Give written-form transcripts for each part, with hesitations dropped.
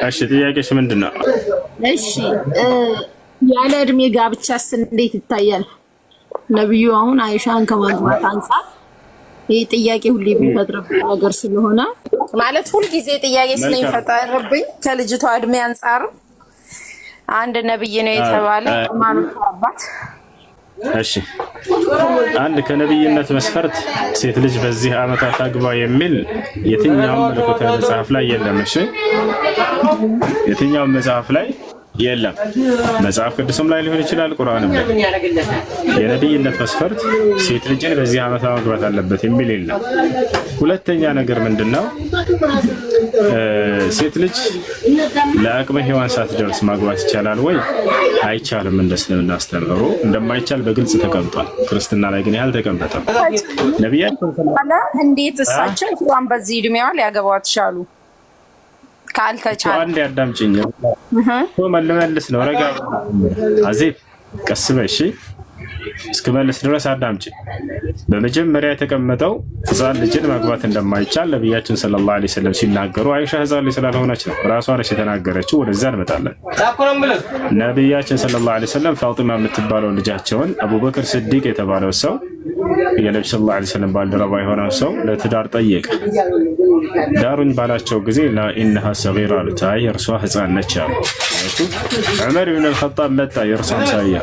እሺ ጥያቄሽ ምንድነው? እሺ ያለ እድሜ ጋብቻስ እንዴት ይታያል? ነብዩ አሁን አይሻን ከማግባት አንፃር ይሄ ጥያቄ ሁሌ የሚፈጥርብኝ ነገር ስለሆነ ማለት ሁሉ ጊዜ ጥያቄ ስለሚፈጠርብኝ ከልጅቷ እድሜ አንፃር አንድ ነብይ ነው የተባለ ማኑት አባት እሺ አንድ ከነብይነት መስፈርት ሴት ልጅ በዚህ አመታት አግባ የሚል የትኛውም መለኮታዊ መጽሐፍ ላይ የለም። እሺ የትኛውም መጽሐፍ ላይ የለም። መጽሐፍ ቅዱስም ላይ ሊሆን ይችላል፣ ቁርአንም ላይ የነብይነት መስፈርት ሴት ልጅን በዚህ አመት ማግባት አለበት የሚል የለም። ሁለተኛ ነገር ምንድነው? ሴት ልጅ ለአቅመ ሔዋን ሳትደርስ ማግባት ይቻላል ወይ? አይቻልም። እንደ እስልምና አስተምህሮ እንደማይቻል በግልጽ ተቀምጧል። ክርስትና ላይ ግን ያልተቀመጠም። ነብያችን እንዴት እሳቸው እንኳን በዚህ እድሜዋ ሊያገቧት ቻሉ? ካልተቻለ አንድ ያዳምጪኝ መልስ ነው። ረጋ አዜብ ቀስ በይ እሺ፣ እስክመልስ ድረስ አዳምጪ። በመጀመሪያ የተቀመጠው ሕፃን ልጅን ማግባት እንደማይቻል ነብያችን ሰለላሁ ዐለይሂ ወሰለም ሲናገሩ አይሻ ሕፃን ልጅ ስላልሆነች ነው። ራሷ ነች የተናገረችው። ወደዛ እንመጣለን። ነብያችን ሰለላሁ ዐለይሂ ወሰለም ፋጢማ የምትባለው ልጃቸውን አቡበክር ስዲቅ የተባለው ሰው የነብዩ ሰለላሁ ዐለይሂ ወሰለም ባልደረባ የሆነው ሰው ለትዳር ጠየቀ። ዳሩኝ ባላቸው ጊዜ ለኢንሃ ሰጊራ አሉታይ እርሷ ሕፃን ነች አሉ። ዑመር ብን አልኸጣብ መጣ የእርሷን ሳያ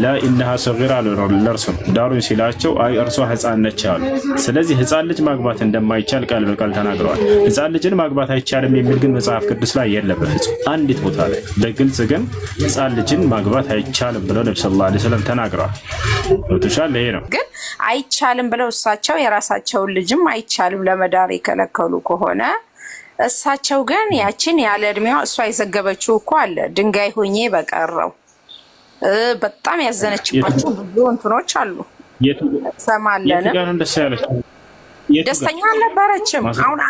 ለኢንሃ ሰጊራ ለእርሱ ዳሩኝ ሲላቸው አይ እርሷ ሕፃን ነች አሉ። ስለዚህ ሕፃን ልጅ ማግባት እንደማይቻል ቃል በቃል ተናግረዋል። ሕፃን ልጅን ማግባት አይቻልም የሚል ግን መጽሐፍ ቅዱስ ላይ የለም በፍጹም። አንዲት ቦታ ላይ በግልጽ ግን ሕፃን ልጅን ማግባት አይቻልም ብለው ነብዩ ሰለላሁ ዐለይሂ ወሰለም ተናግረዋል። ወጥቷል። ይሄ ነው ግን አይቻልም ብለው እሳቸው የራሳቸውን ልጅም አይቻልም ለመዳር የከለከሉ ከሆነ እሳቸው ግን ያችን ያለ እድሜዋ እሷ የዘገበችው እኮ አለ ድንጋይ ሆኜ በቀረው በጣም ያዘነችባቸው ብዙ እንትኖች አሉ። ሰማለን ደስተኛ አልነበረችም። አሁን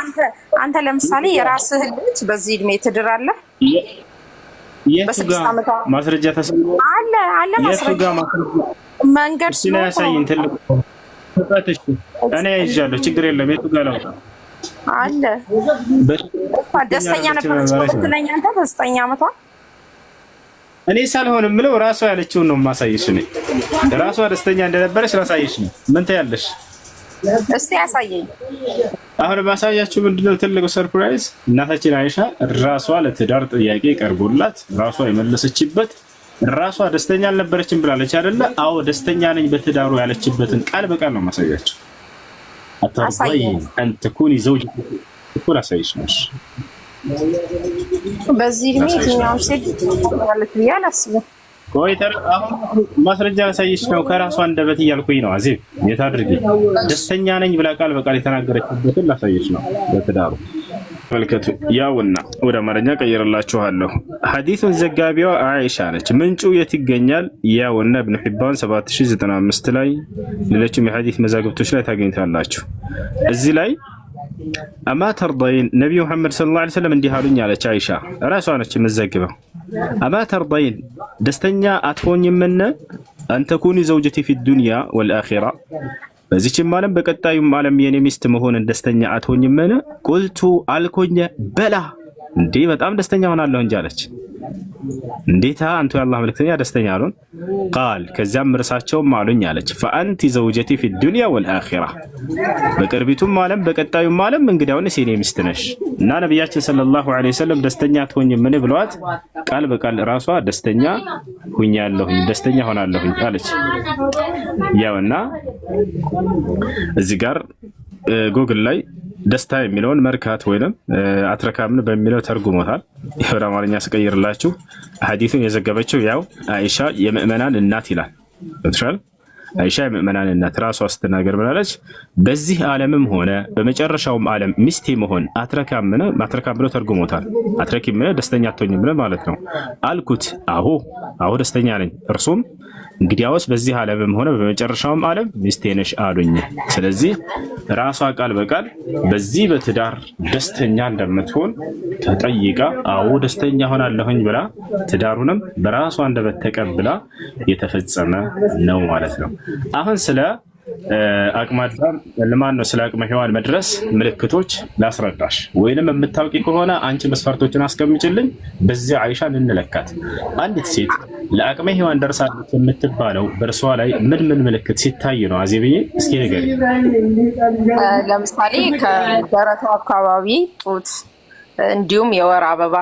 አንተ ለምሳሌ የራስህ ልጅ በዚህ እድሜ ትድራለህ? ማስረጃ ተሰማ አለ ማስረጃ መንገድ ስለያሳየን ትልቅ ተጣጥሽ እኔ ይዣለሁ ችግር የለም። የቱ ጋር ነው አለ ደስተኛ ነበረች ትለኛ አንተ በ9 አመቷ እኔ ሳልሆን ምለው ራሷ ያለችውን ነው ማሳየሽ። እኔ ራሷ ደስተኛ እንደነበረች ላሳየሽ ነው። ምን ታያለሽ? እስቲ ያሳየኝ። አሁን ማሳያችሁ ምንድነው ትልቁ ሰርፕራይዝ? እናታችን አይሻ ራሷ ለትዳር ጥያቄ ቀርቦላት ራሷ የመለሰችበት ራሷ ደስተኛ አልነበረችም ብላለች አይደለ? አዎ ደስተኛ ነኝ በትዳሩ ያለችበትን ቃል በቃል ነው ማሳያችሁ። አታውይ አንተ ኩኒ ዘውጅ ኩላ ሳይሽሽ በዚህ እድሜ የትኛውም ሴት ማለት ያላስበ ቆይ አሁን ማስረጃ ሳይሽ ነው ከራሷ አንደበት እያልኩኝ ነው። አዜብ የት አድርጊ ደስተኛ ነኝ ብላ ቃል በቃል የተናገረችበትን ላሳይሽ ነው በትዳሩ። መልከቱ ያውና ወደ አማርኛ ቀይረላችኋለሁ። ሐዲሱን ዘጋቢዋ አይሻ ነች። ምንጩ የት ይገኛል? ያውና ኢብኑ ሒባን 7095 ላይ ሌሎችም የሐዲስ መዛግብቶች ላይ ታገኙታላችሁ። እዚህ ላይ አማ ተርዳይን ነብዩ መሐመድ ሰለላሁ ዐለይሂ ወሰለም እንዲህ አሉኝ አለች አይሻ። ራሷ ነች የምትዘግበው። አማ ተርዳይን ደስተኛ አትሆኝምን አንተኩኒ ዘውጀቲ ፊ ዱንያ ወልአኺራ በዚህም ዓለም በቀጣዩም ዓለም የኔ ሚስት መሆንን ደስተኛ አትሆኝምን? ቁልቱ አልኮኝ በላ እንዴ በጣም ደስተኛ ሆናለሁ እንጂ አለች። እንዴታ አንተ የአላህ መልእክተኛ ደስተኛ አሉን? ቃል ከዚያም እርሳቸውም አሉኝ አለች ፈአንቲ ዘውጀቲ ፊ ዱንያ ወልአኺራ በቅርቢቱም ዓለም በቀጣዩም ዓለም እንግዲያውንስ የኔ ሚስት ነሽ። እና ነብያችን ሰለላሁ ዐለይሂ ወሰለም ደስተኛ አትሆኝምን ብለዋት ቃል በቃል ራሷ ደስተኛ ሁኛለሁኝ ደስተኛ ሆናለሁኝ አለች። ያውና እዚህ ጋር ጉግል ላይ ደስታ የሚለውን መርካት ወይንም አትረካምን በሚለው ተርጉሞታል። ወደ አማርኛ ስቀይርላችሁ ሐዲሱን የዘገበችው ያው አይሻ የምእመናን እናት ይላል። ወጥቷል። አይሻ የምእመናን እናት ራሷ ስትናገር ብላለች በዚህ ዓለምም ሆነ በመጨረሻውም ዓለም ሚስቴ መሆን አትረካምን ብለው ተርጉሞታል። አትረኪምን ደስተኛ አትሆኝም ማለት ነው። አልኩት አዎ ደስተኛ ነኝ። እርሱም እንግዲያውስ በዚህ ዓለምም ሆነ በመጨረሻውም ዓለም ሚስቴ ነሽ አሉኝ። ስለዚህ ራሷ ቃል በቃል በዚህ በትዳር ደስተኛ እንደምትሆን ተጠይቃ አዎ ደስተኛ ሆናለሁኝ ብላ ትዳሩንም በራሷ እንደበት ተቀብላ የተፈጸመ ነው ማለት ነው። አሁን ስለ አቅመ አዳም ለማን ነው? ስለ አቅመ ሔዋን መድረስ ምልክቶች ላስረዳሽ፣ ወይንም የምታውቂ ከሆነ አንቺ መስፈርቶችን አስቀምጪልኝ፣ በዚያ አይሻን እንለካት። አንዲት ሴት ለአቅመ ሔዋን ደርሳለች የምትባለው በእርሷ ላይ ምን ምን ምልክት ሲታይ ነው? አዜብዬ እስኪ ንገሪኝ። ለምሳሌ ከደረቷ አካባቢ ጡት፣ እንዲሁም የወር አበባ።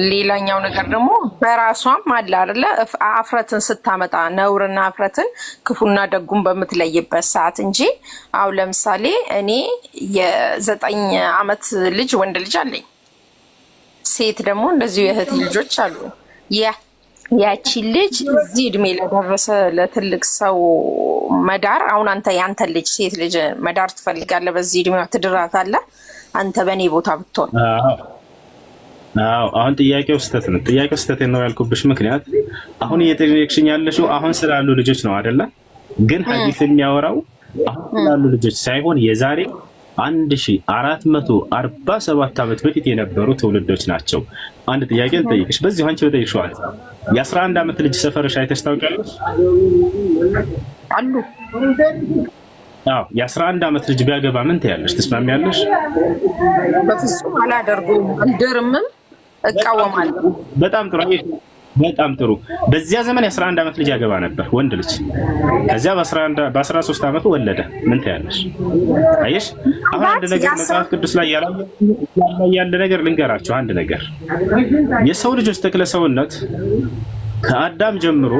ሌላኛው ነገር ደግሞ በራሷም አለ አይደለ አፍረትን ስታመጣ ነውርና አፍረትን ክፉና ደጉን በምትለይበት ሰዓት እንጂ አሁን ለምሳሌ እኔ የ9 ዓመት ልጅ ወንድ ልጅ አለኝ፣ ሴት ደግሞ እንደዚሁ የእህት ልጆች አሉ። ያቺ ልጅ እዚህ እድሜ ለደረሰ ለትልቅ ሰው መዳር፣ አሁን አንተ ያንተ ልጅ ሴት ልጅ መዳር ትፈልጋለህ? በዚህ እድሜዋ ትድራታለህ? አንተ በእኔ ቦታ ብትሆን? አሁን ጥያቄው ስህተት ነው። ጥያቄው ስህተት ነው ያልኩብሽ ምክንያት አሁን እየጠየቅሽኝ ያለሽው አሁን ስላሉ ልጆች ነው አይደለ? ግን ሐዲስ የሚያወራው አሁን ስላሉ ልጆች ሳይሆን የዛሬ 1447 ዓመት በፊት የነበሩ ትውልዶች ናቸው። አንድ ጥያቄ ልጠይቅሽ፣ በዚሁ አንቺ በጠይቅሽው አለ የ11 ዓመት ልጅ ሰፈርሽ አይተሽ ታውቂያለሽ? አሉ። አዎ፣ የ11 ዓመት ልጅ ቢያገባ ምን ትያለሽ? ትስማሚያለሽ? በፍጹም አላደርገውም፣ አልደርምም፣ እቃወማለሁ። በጣም ጥሩ፣ በጣም ጥሩ። በዚያ ዘመን የ11 ዓመት ልጅ ያገባ ነበር ወንድ ልጅ። ከዚያ በ13 ዓመቱ ወለደ። ምን ትያለሽ? አየሽ፣ አሁን አንድ ነገር መጽሐፍ ቅዱስ ላይ ያለ ነገር ልንገራችሁ። አንድ ነገር የሰው ልጆች ተክለ ሰውነት ከአዳም ጀምሮ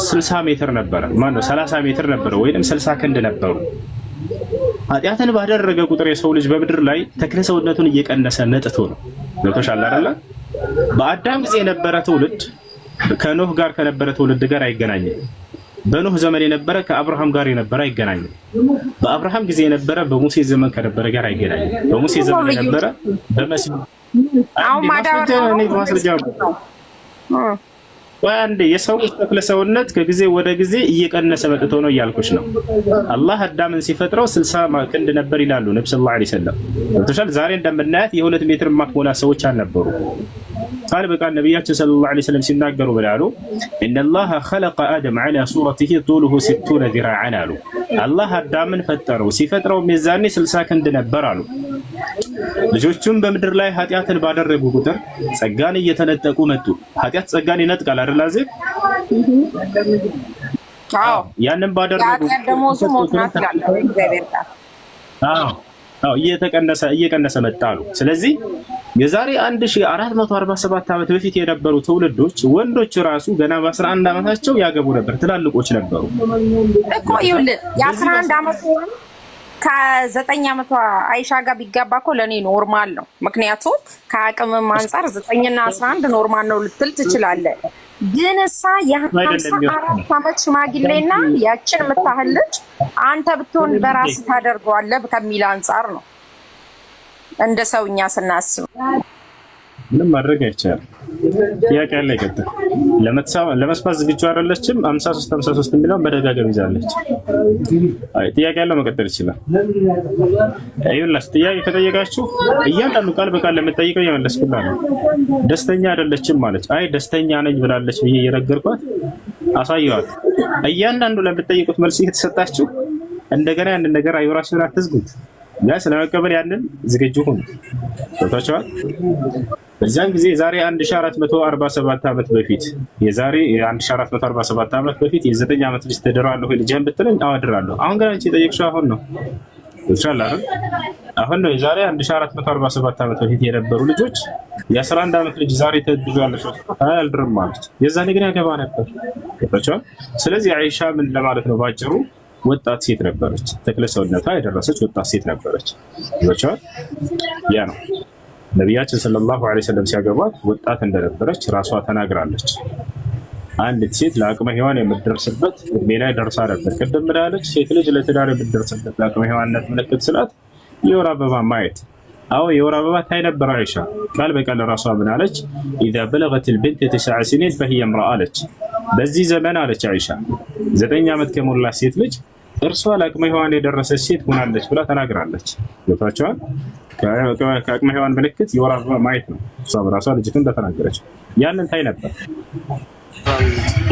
60 ሜትር ነበረ። ማነው 30 ሜትር ነበረ ወይንም 60 ክንድ ነበሩ። ኃጢአትን ባደረገ ቁጥር የሰው ልጅ በምድር ላይ ተክለ ሰውነቱን እየቀነሰ መጥቶ ነው። ገብቶሻል አይደለ? በአዳም ጊዜ የነበረ ትውልድ ከኖህ ጋር ከነበረ ትውልድ ጋር አይገናኝም። በኖህ ዘመን የነበረ ከአብርሃም ጋር የነበረ አይገናኝም። በአብርሃም ጊዜ የነበረ በሙሴ ዘመን ከነበረ ጋር አይገናኝም። በሙሴ ዘመን የነበረ በመሲህ አንዴ የሰው ተክለ ሰውነት ከጊዜ ወደ ጊዜ እየቀነሰ መጥቶ ነው እያልኩሽ ነው። አላህ አዳምን ሲፈጥረው 60 ክንድ ነበር ይላሉ ነብዩ ሰለላሁ ዐለይሂ ወሰለም። ተሻል ዛሬ እንደምናያት የ2 ሜትር ማትሞላ ሰዎች አልነበሩ። ቃል በቃል ነብያችን ሰለላሁ ዐለይሂ ወሰለም ሲናገሩ ብላሉ ኢነላህ ኸለቀ አደም ዐላ ሱረቲሂ ጡሉሁ 60 ዚራዓን አሉ። አላህ አዳምን ፈጠረው፣ ሲፈጥረው ሚዛኔ 60 ክንድ ነበር አሉ። ልጆቹም በምድር ላይ ኃጢአትን ባደረጉ ቁጥር ጸጋን እየተነጠቁ መጡ። ኃጢአት ጸጋን ይነጥቃል አይደል? አዜብ አዎ፣ ያንን ባደረጉ እየቀነሰ መጣሉ። ስለዚህ የዛሬ 1447 ዓመት በፊት የነበሩ ትውልዶች ወንዶች ራሱ ገና በ11 ዓመታቸው ያገቡ ነበር፣ ትላልቆች ነበሩ እኮ። ይኸውልህ የ11 ዓመቱ ከ9 ዓመቷ አይሻ ጋር ቢጋባ እኮ ለእኔ ኖርማል ነው። ምክንያቱም ከአቅምም አንጻር 9 እና 11 ኖርማል ነው ልትል ትችላለህ። ግን እሳ የ54 ዓመት ሽማግሌና ያችን የምታህል ልጅ አንተ ብትሆን በራስ ታደርገዋለህ ከሚል አንጻር ነው እንደ ሰውኛ ስናስብ። ምንም ማድረግ አይቻልም። ጥያቄ ያለ ይቀጥል። ለመስማት ዝግጁ አይደለችም። 53 የሚለውን በደጋገም ይዛለች። አይ ጥያቄ ያለው መቀጠል ይችላል። አይውላስ ጥያቄ ከጠየቃችሁ እያንዳንዱ ቃል በቃል ለምትጠይቀው እየመለስኩላ ነው። ደስተኛ አይደለችም ማለት አይ ደስተኛ ነኝ ብላለች ብዬ እየነገርኳት አሳየዋት። እያንዳንዱ ለምትጠይቁት መልስ እየተሰጣችሁ እንደገና ያንን ነገር አይወራችሁን አትዝጉት። ያ ስለመቀበል ያንን ዝግጁ ሁኑ። ወጣችኋል። በዛን ጊዜ ዛሬ 1447 ዓመት በፊት የዛሬ 1447 ዓመት በፊት የ9 ዓመት ልጅ ተደራለሁ ልጅህን ብትለኝ አወድራለሁ። አሁን ግን አንቺ የጠየቅሽው አሁን ነው። ይቻላል አይደል? አሁን ነው። የዛሬ 1447 ዓመት በፊት የነበሩ ልጆች የ11 ዓመት ልጅ ዛሬ ተድራለሽ አልድርም ማለት የዛኔ ግን ያገባ ነበር። ወጣችኋል። ስለዚህ አይሻ ምን ለማለት ነው ባጭሩ ወጣት ሴት ነበረች። ተክለ ሰውነቷ የደረሰች ወጣት ሴት ነበረች። ወጣችኋል። ያ ነው ነቢያችን ሰለላሁ ዐለይሂ ወሰለም ሲያገቧት ወጣት እንደነበረች ራሷ ተናግራለች። አንዲት ሴት ለአቅመ ሔዋን የምትደርስበት እድሜ ላይ ደርሳ ነበር። ቅድም ምላለች? ሴት ልጅ ለትዳር የምትደርስበት ለአቅመ ሔዋንነት ምልክት ስላት የወር አበባ ማየት። አዎ የወር አበባ ታይ ነበር አይሻ። ቃል በቃል ራሷ ምን አለች? ኢዛ በለገት ልብንት 9 ሲኒን ፈሂየ እምረአ አለች። በዚህ ዘመን አለች አይሻ 9 ዓመት ከሞላት ሴት ልጅ እርሷ ለአቅመ ሔዋን የደረሰች ሴት ሆናለች ብላ ተናግራለች። ገብታችኋል? ከአቅመ ሔዋን ምልክት የወር አበባ ማየት ነው። እሷ በራሷ ልጅቱ እንደተናገረች ያንን ታይ ነበር።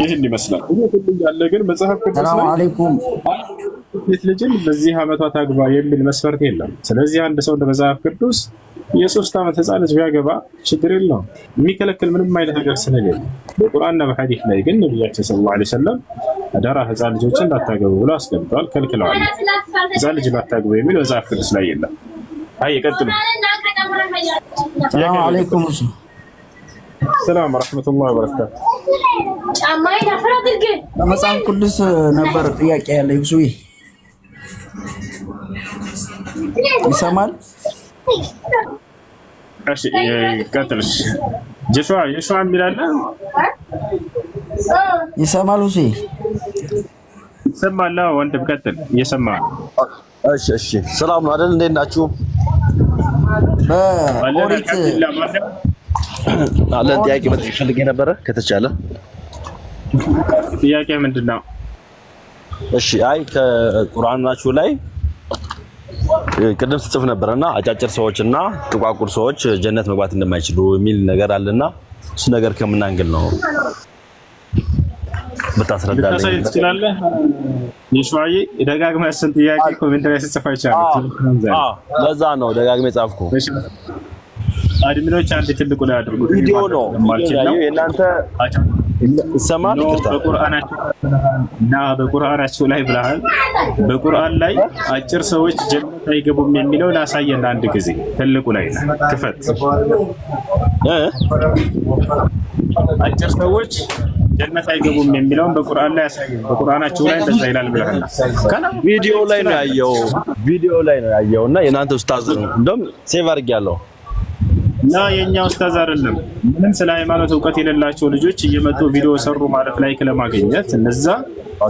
ይህን ይመስላል። ያለ ግን መጽሐፍ ቅዱስ ሰላም አለይኩም ሴት ልጅን በዚህ ዓመቷ ታግባ የሚል መስፈርት የለም። ስለዚህ አንድ ሰው እንደ መጽሐፍ ቅዱስ የ3 ዓመት ህፃን ልጅ ቢያገባ ችግር የለውም። የሚከለክል ምንም አይነት ነገር ስለሌለ በቁርአንና በሐዲስ ላይ ግን ነብያችን ሰለላሁ ዐለይሂ ወሰለም አደራ ህፃን ልጆችን እንዳታገቡ ብለው አስቀምጠዋል፣ ከልክለዋል። ህፃን ልጅ እንዳታገቡ የሚል መጽሐፍ ቅዱስ ላይ የለም። አይ ይቀጥሉ። ሰላም አለይኩም ሰላም ወራህመቱላሂ ወበረካቱ። መጽሐፍ ቅዱስ ነበር ጥያቄ ያለኝ ብዙ ይሰማል? እሺ ቀጥልሽ። ጆሹዋ የሚላለ ይሰማል? ሁሴ ይሰማል? ወንድም ቀጥል። እየሰማ እሺ ሰላም ነው አይደል? እንዴት ናችሁ? በኦሪት አለን ጥያቄ መጠየቅ ፈልጌ ነበረ ከተቻለ። ጥያቄ ምንድነው? እሺ አይ ከቁርአናችሁ ላይ ቅድም ጽፍ ነበርና አጫጭር ሰዎችና ጥቋቁር ሰዎች ጀነት መግባት እንደማይችሉ የሚል ነገር አለና እሱ ነገር ከምን አንግል ነው ብታስረዳልኝ ትችላለህ? ይሽዋዬ ደጋግመህ እሱን ጥያቄ ኮሜንት ላይ ጽፍ አይቻልም። ለዛ ነው ደጋግሜ ጻፍኩ። አድሚኖች አንድ ትልቁ ላይ አድርጉት። ቪዲዮ ነው የእናንተ ይሰማል? በቁርአናችሁ ላይ ብለሃል። በቁርአን ላይ አጭር ሰዎች ጀነት አይገቡም የሚለው ላሳየን አንድ ጊዜ። ትልቁ ላይ ክፈት። አጭር ሰዎች ጀነት አይገቡም የሚለውን በቁርአን ላይ ያሳየን። በቁርአናችሁ ላይ እንደዛ ይላል ብለሃል። ቪዲዮ ላይ ነው ያየው እና የእናንተ ኡስታዝ ነው እንደም ሴቭ አድርጌያለሁ። እና የኛ ኡስታዝ አይደለም። ምንም ስለ ሃይማኖት ዕውቀት የሌላቸው ልጆች እየመጡ ቪዲዮ ሰሩ ማለት ላይክ ለማግኘት እነዛ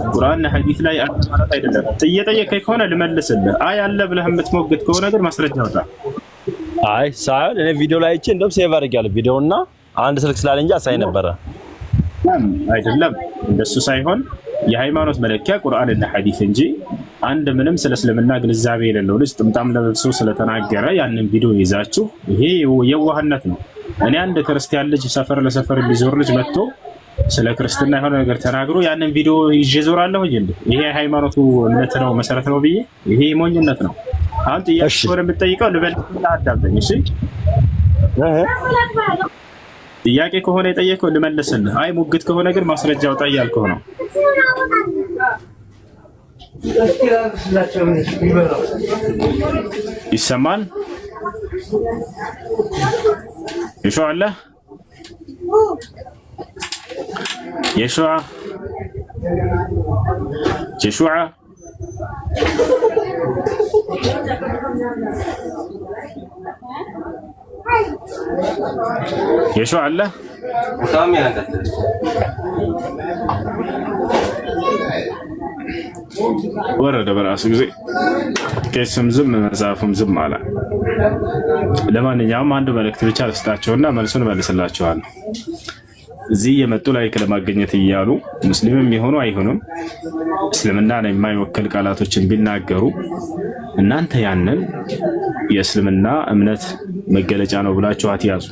ቁርአንና ሐዲስ ላይ ማለት አይደለም። እየጠየቀኝ ከሆነ ልመልስልህ። አይ አለ ብለህ የምትሞግት ከሆነ ግን ማስረጃ አውጣ። አይ ሳይሆን እኔ ቪዲዮ ላይ አይቼ እንደም ሴቭ አድርጌያለሁ ቪዲዮና አንድ ስልክ ስላለ እንጂ አሳይ ነበረ። አይደለም እንደሱ ሳይሆን የሃይማኖት መለኪያ ቁርአንና ሐዲስ እንጂ አንድ ምንም ስለ እስልምና ግንዛቤ የሌለው ልጅ ጥምጣም ለብሶ ስለተናገረ ያንን ቪዲዮ ይዛችሁ ይሄ የዋህነት ነው። እኔ አንድ ክርስቲያን ልጅ ሰፈር ለሰፈር ሊዞር ልጅ መጥቶ ስለ ክርስትና የሆነ ነገር ተናግሮ ያንን ቪዲዮ ይዤ ዞራለሁ እንዴ? ይሄ ሃይማኖቱ እምነት ነው መሰረት ነው ብዬ ይሄ ሞኝነት ነው። አሁን ጥያቄ ወደ የምትጠይቀው ልበልልህ፣ አዳምጠኝ እሺ። ጥያቄ ከሆነ የጠየቀው ልመልስልህ። አይ ሙግት ከሆነ ግን ማስረጃ አውጣ እያልኩህ ነው። ይሰማል? የሹዓ አለ የሹዓ የሹዓ አለ ወረደ በራሱ ጊዜ ቄስም ዝም መጽሐፉም ዝም አለ። ለማንኛውም አንድ መልእክት ብቻ ልስጣቸውና መልሱን መልስላቸዋለሁ። እዚህ የመጡ ላይክ ለማግኘት እያሉ ሙስሊምም የሆኑ አይሆኑም እስልምናን የማይወክል ቃላቶችን ቢናገሩ እናንተ ያንን የእስልምና እምነት መገለጫ ነው ብላችሁ አትያዙ።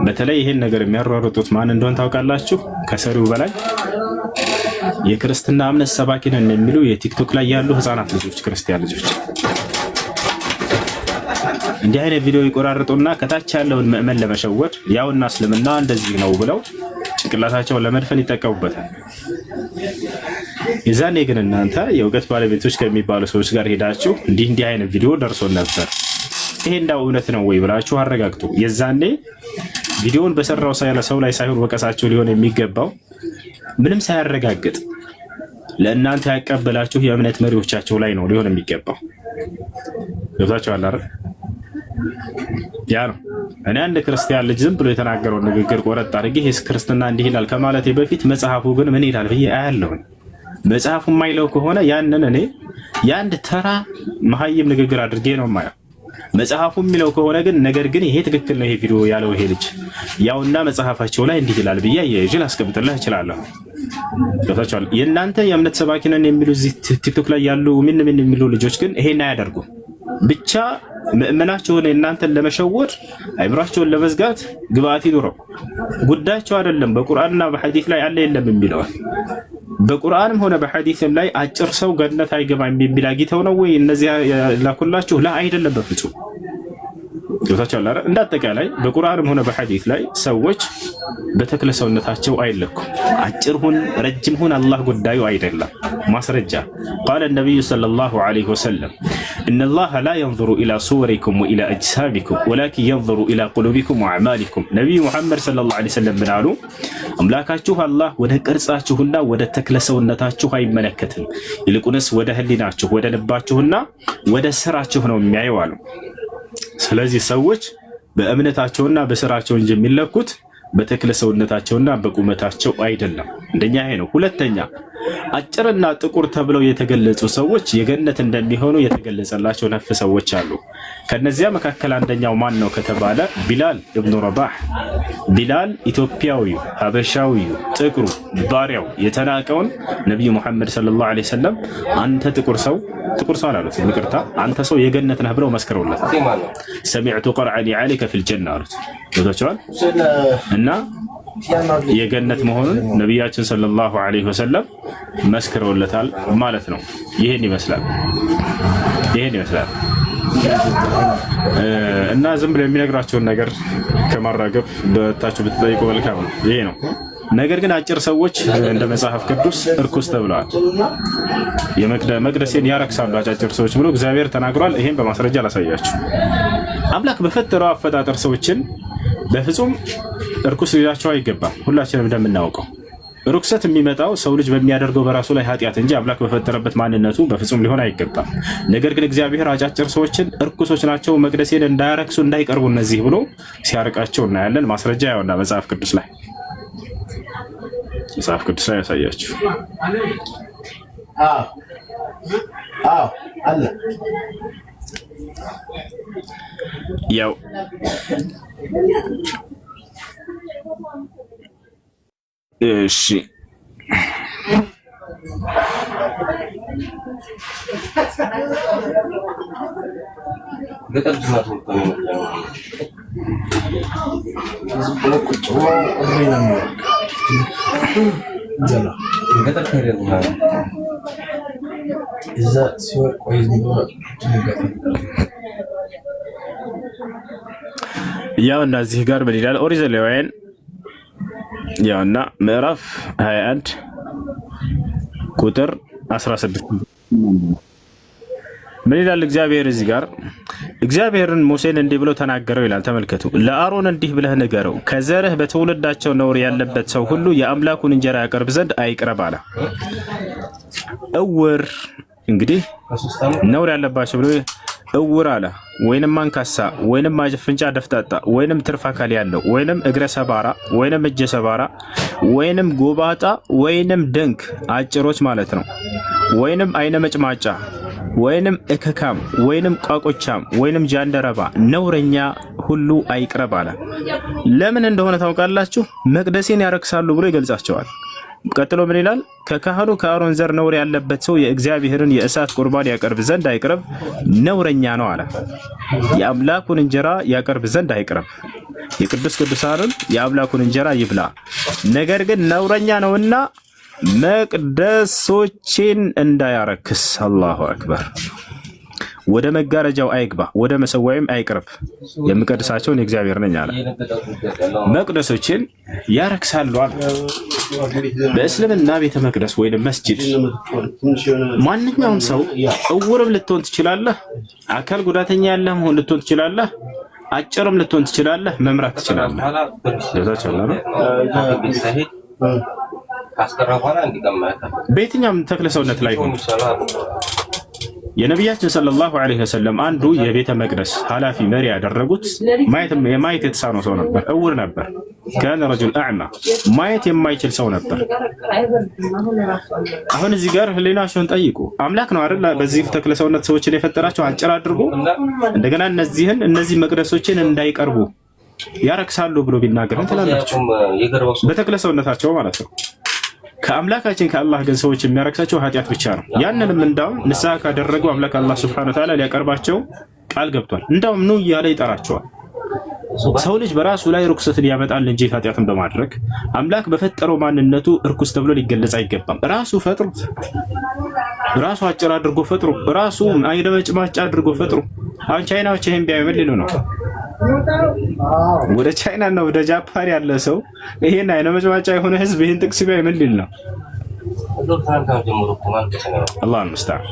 በተለይ ይሄን ነገር የሚያሯሩጡት ማን እንደሆነ ታውቃላችሁ? ከሰሪው በላይ የክርስትና እምነት ሰባኪ ነን የሚሉ የቲክቶክ ላይ ያሉ ህፃናት ልጆች፣ ክርስቲያን ልጆች እንዲህ አይነት ቪዲዮ ይቆራርጡና ከታች ያለውን ምዕመን ለመሸወድ ያውና እስልምና እንደዚህ ነው ብለው ጭንቅላታቸውን ለመድፈን ይጠቀሙበታል። የዛኔ ግን እናንተ የእውቀት ባለቤቶች ከሚባሉ ሰዎች ጋር ሄዳችሁ እንዲህ አይነት ቪዲዮ ደርሶን ነበር፣ ይሄ እንዳው እውነት ነው ወይ ብላችሁ አረጋግጡ። የዛኔ ቪዲዮውን በሰራው ሰው ላይ ሳይሆን ወቀሳቸው ሊሆን የሚገባው ምንም ሳያረጋግጥ ለእናንተ ያቀበላችሁ የእምነት መሪዎቻቸው ላይ ነው ሊሆን የሚገባው። ገብታችኋል አይደል? ያ ነው። እኔ አንድ ክርስቲያን ልጅ ዝም ብሎ የተናገረውን ንግግር ቆረጥ አድርጌ ይሄስ ክርስትና እንዲህ ይላል ከማለቴ በፊት መጽሐፉ ግን ምን ይላል ብዬ አያለሁኝ። መጽሐፉ የማይለው ከሆነ ያንን እኔ የአንድ ተራ መሀይም ንግግር አድርጌ ነው የማየው። መጽሐፉ የሚለው ከሆነ ግን ነገር ግን ይሄ ትክክል ነው ይሄ ቪዲዮ ያለው ይሄ ልጅ ያውና መጽሐፋቸው ላይ እንዲህ ይላል ብዬ አያይዤ ላስቀምጥልህ እችላለሁ። ገብታችኋል? የእናንተ የእምነት ሰባኪ ነን የሚሉ እዚህ ቲክቶክ ላይ ያሉ ምን የሚሉ ልጆች ግን ይሄን አያደርጉም። ብቻ ምእመናቸውን እናንተን ለመሸወድ አይምራቸውን ለመዝጋት ግብአት ይኑረው። ጉዳያቸው አይደለም በቁርአንና በሐዲስ ላይ አለ የለም የሚለዋል። በቁርአንም ሆነ በሐዲስም ላይ አጭር ሰው ገነት አይገባም የሚል አግኝተው ነው ወይ እነዚህ ላኩላችሁ? ላ አይደለም በፍጹም ጆታቸው አላረ እንዳጠቃላይ በቁርአንም ሆነ በሐዲስ ላይ ሰዎች በተክለ ሰውነታቸው አይለኩም። አጭር ሁን ረጅም ሁን አላህ ጉዳዩ አይደለም። ማስረጃ قال النبي صلى الله عليه وسلم إن الله لا ينظر إلى صوركم وإلى أجسامكم ولكن ينظر إلى قلوبكم وأعمالكم نبي محمد صلى الله عليه وسلم ብናሉ አምላካችሁ አላህ ወደ ቅርጻችሁና ወደ ተክለ ሰውነታችሁ አይመለከትም፣ ይልቁንስ ወደ ህሊናችሁ ወደ ልባችሁና ወደ ስራችሁ ነው የሚያየው አሉ። ስለዚህ ሰዎች በእምነታቸውና በስራቸው እንጂ የሚለኩት በተክለ ሰውነታቸውና በቁመታቸው አይደለም። እንደኛ ይሄ ነው። ሁለተኛ አጭርና ጥቁር ተብለው የተገለጹ ሰዎች የገነት እንደሚሆኑ የተገለጸላቸው ነፍ ሰዎች አሉ። ከነዚያ መካከል አንደኛው ማን ነው ከተባለ ቢላል ኢብኑ ረባህ። ቢላል ኢትዮጵያዊው ሀበሻዊው ጥቁሩ ባሪያው የተናቀውን ነብዩ መሐመድ ሰለላሁ ዐለይሂ ወሰለም አንተ ጥቁር ሰው አላሉት፣ ይቅርታ አንተ ሰው የገነት ነህ ብለው መስክረውለት ሰሚዕቱ ቀርዐኒ ዐለይከ ፊል ጀና አሉት። ወጣቸዋል እና የገነት መሆኑን ነቢያችን ሰለላሁ ዐለይሂ ወሰለም መስክረውለታል ማለት ነው። ይሄን ይመስላል እና ዝም ብለው የሚነግራቸውን ነገር ከማራገብ በታችሁ ብትጠይቁ መልካም ነው። ይሄ ነው። ነገር ግን አጭር ሰዎች እንደ መጽሐፍ ቅዱስ እርኩስ ተብለዋል። መቅደሴን ያረክሳሉ አጫጭር ሰዎች ብሎ እግዚአብሔር ተናግሯል። ይሄን በማስረጃ ላሳያችሁ። አምላክ በፈጠረው አፈጣጠር ሰዎችን በፍጹም እርኩስ ሊላቸው አይገባም። ሁላችንም እንደምናውቀው ርኩሰት የሚመጣው ሰው ልጅ በሚያደርገው በራሱ ላይ ኃጢአት እንጂ አምላክ በፈጠረበት ማንነቱ በፍጹም ሊሆን አይገባም። ነገር ግን እግዚአብሔር አጫጭር ሰዎችን እርኩሶች ናቸው፣ መቅደሴን እንዳያረክሱ እንዳይቀርቡ እነዚህ ብሎ ሲያርቃቸው እናያለን። ማስረጃ ያውና መጽሐፍ ቅዱስ ላይ ያሳያችሁ። አለ ያው እሺ ያው እነዚህ ጋር ምን ይላል? ኦሪት ዘሌዋውያን ያውና ምዕራፍ 21 ቁጥር 16 ምን ይላል? እግዚአብሔር እዚህ ጋር እግዚአብሔርን ሙሴን እንዲህ ብሎ ተናገረው ይላል። ተመልከቱ። ለአሮን እንዲህ ብለህ ንገረው፣ ከዘርህ በትውልዳቸው ነውር ያለበት ሰው ሁሉ የአምላኩን እንጀራ ያቀርብ ዘንድ አይቅረብ አለ። እውር እንግዲህ ነውር ያለባቸው ብሎ እውር አለ፣ ወይንም አንካሳ፣ ወይንም አፍንጫ ደፍጣጣ፣ ወይንም ትርፍ አካል ያለው፣ ወይንም እግረ ሰባራ፣ ወይንም እጀ ሰባራ፣ ወይንም ጎባጣ፣ ወይንም ድንክ አጭሮች ማለት ነው፣ ወይንም አይነ መጭማጫ፣ ወይንም እከካም፣ ወይንም ቋቆቻም፣ ወይንም ጃንደረባ ነውረኛ ሁሉ አይቅረብ አለ። ለምን እንደሆነ ታውቃላችሁ? መቅደሴን ያረክሳሉ ብሎ ይገልጻቸዋል። ቀጥሎ ምን ይላል? ከካህኑ ከአሮን ዘር ነውር ያለበት ሰው የእግዚአብሔርን የእሳት ቁርባን ያቀርብ ዘንድ አይቅረብ፣ ነውረኛ ነው አለ። የአምላኩን እንጀራ ያቀርብ ዘንድ አይቅረብ። የቅዱስ ቅዱሳንን የአምላኩን እንጀራ ይብላ፣ ነገር ግን ነውረኛ ነውና መቅደሶችን እንዳያረክስ። አላሁ አክበር። ወደ መጋረጃው አይግባ፣ ወደ መሰዋይም አይቅረብ፣ የምቀድሳቸውን የእግዚአብሔር ነኝ አለ። መቅደሶችን ያረክሳሉ አለ። በእስልምና ቤተ መቅደስ ወይም መስጂድ ማንኛውም ሰው እውርም ልትሆን ትችላለህ፣ አካል ጉዳተኛ ያለህም ልትሆን ትችላለህ፣ አጭርም ልትሆን ትችላለህ፣ መምራት ትችላለህ። በየትኛውም ተክለ ሰውነት ላይ ሆነ የነቢያችን ሰለላሁ ዐለይሂ ወሰለም አንዱ የቤተ መቅደስ ኃላፊ መሪ ያደረጉት ማየት የተሳነው ሰው ነበር። እውር ነበር። ካነ ረጁል አዕማ፣ ማየት የማይችል ሰው ነበር። አሁን እዚህ ጋር ህሊናቸውን ጠይቁ። አምላክ ነው አይደል በዚህ ተክለ ሰውነት ሰዎችን የፈጠራቸው አጭር አድርጎ፣ እንደገና እነዚህ መቅደሶችን እንዳይቀርቡ ያረክሳሉ ብሎ ቢናገር ትላላችሁ? በተክለ ሰውነታቸው ማለት ነው። ከአምላካችን ከአላህ ግን ሰዎች የሚያረክሳቸው ኃጢአት ብቻ ነው። ያንንም እንዳውም ንስሐ ካደረጉ አምላክ አላህ ሱብሓነሁ ወተዓላ ሊያቀርባቸው ቃል ገብቷል። እንደውም ኑ እያለ ይጠራቸዋል። ሰው ልጅ በራሱ ላይ ርኩሰትን ያመጣል እንጂ ኃጢአትን በማድረግ አምላክ በፈጠረው ማንነቱ እርኩስ ተብሎ ሊገለጽ አይገባም። ራሱ ፈጥሮ ራሱ አጭር አድርጎ ፈጥሮ ራሱ አይነ መጭማጫ አድርጎ ፈጥሮ አሁን ቻይናዎች ይሄን ቢያዩ ምን ሊሉ ነው? ወደ ቻይና እና ወደ ጃፓን ያለ ሰው ይሄን አይነ መጭማጫ የሆነ ህዝብ ይሄን ጥቅስ ቢያይ ምን ሊል ነው? አላህ ይመስገን።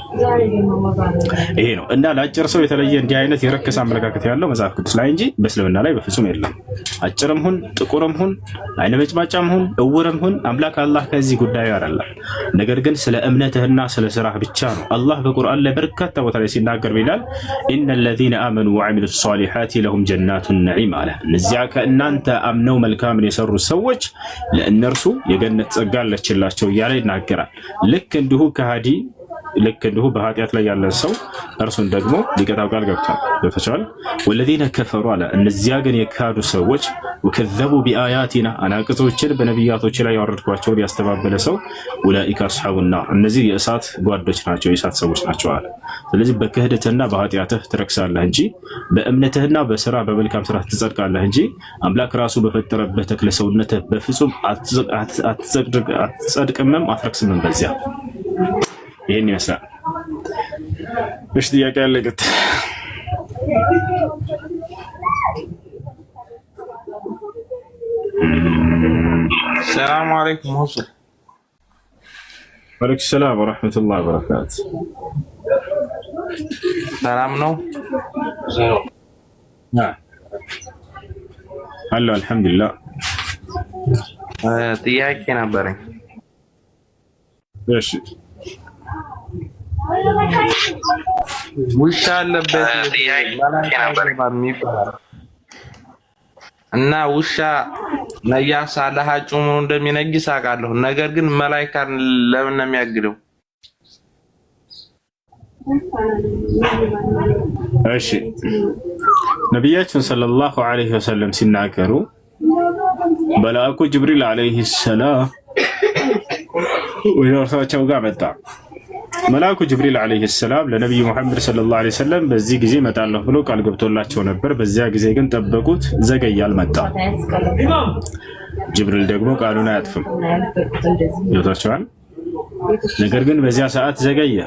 ይሄ ነው እና ለአጭር ሰው የተለየ እንዲህ አይነት የረከሰ አመለካከት ያለው መጽሐፍ ቅዱስ ላይ እንጂ በእስልምና ላይ በፍጹም የለም። አጭርም ሁን ጥቁርም ሁን አይነ መጭማጫም ሁን እውርም ሁን አምላክ አላህ ከዚህ ጉዳዩ አይደለም። ነገር ግን ስለ እምነትህና ስለ ስራህ ብቻ ነው። አላህ በቁርአን ላይ በርካታ ቦታ ላይ ሲናገር ይላል ኢነል ለዚነ አመኑ ወዐሚሉ ሷሊሓቲ ለሁም ጀናቱን ነዒም አለ። እነዚያ ከእናንተ አምነው መልካምን የሰሩ ሰዎች ለእነርሱ የገነት ጸጋ አለችላቸው እያለ ይናገራል። ልክ እንዲሁ ከሃዲ ልክ እንዲሁ በኃጢአት ላይ ያለ ሰው እርሱን ደግሞ ሊቀጣው ቃል ገብቷል። ወለዚነ ከፈሩ አለ እነዚያ ግን የካዱ ሰዎች ወከዘቡ ቢአያቲና አናቅጾችን በነቢያቶች ላይ ያወረድኳቸውን ያስተባበለ ሰው ኡላኢከ አስሐቡና እነዚህ የእሳት ጓዶች ናቸው፣ የእሳት ሰዎች ናቸው አለ። ስለዚህ በክህደትና በኃጢአትህ ትረክሳለህ እንጂ በእምነትህና በስራ በመልካም ስራ ትጸድቃለህ እንጂ አምላክ ራሱ በፈጠረበት ተክለ ሰውነትህ በፍጹም አትጸድቅምም አትረክስምም። በዚያ ይሄን ይመስላል። እሺ ጥያቄ ያለ ግጥ ሰላም አለይኩም ሁሱ ወአለይኩም ሰላም ወራህመቱላሂ ወበረካቱ። ሰላም ነው አሎ አልሐምዱሊላህ። ጥያቄ ነበረኝ። እሺ ውሻ አለበት እና ውሻ ነያሳ ለሐጩ ምን እንደሚነግስ አውቃለሁ። ነገር ግን መላእክት ለምን ነው የሚያግደው? እሺ ነቢያችን ሰለላሁ ዐለይሂ ወሰለም ሲናገሩ መልአኩ ጅብሪል ዐለይሂ ሰላም ወደ እርሳቸው ጋር መጣ። መልአኩ ጅብሪል ዐለይሂ ሰላም ለነብዩ መሐመድ ሰለላሁ ዐለይሂ ወሰለም በዚህ ጊዜ እመጣለሁ ብሎ ቃል ገብቶላቸው ነበር። በዚያ ጊዜ ግን ጠበቁት፣ ዘገየ፣ አልመጣም። ጅብሪል ደግሞ ቃሉን አያጥፍም፣ ይወታቸዋል። ነገር ግን በዚያ ሰዓት ዘገየ።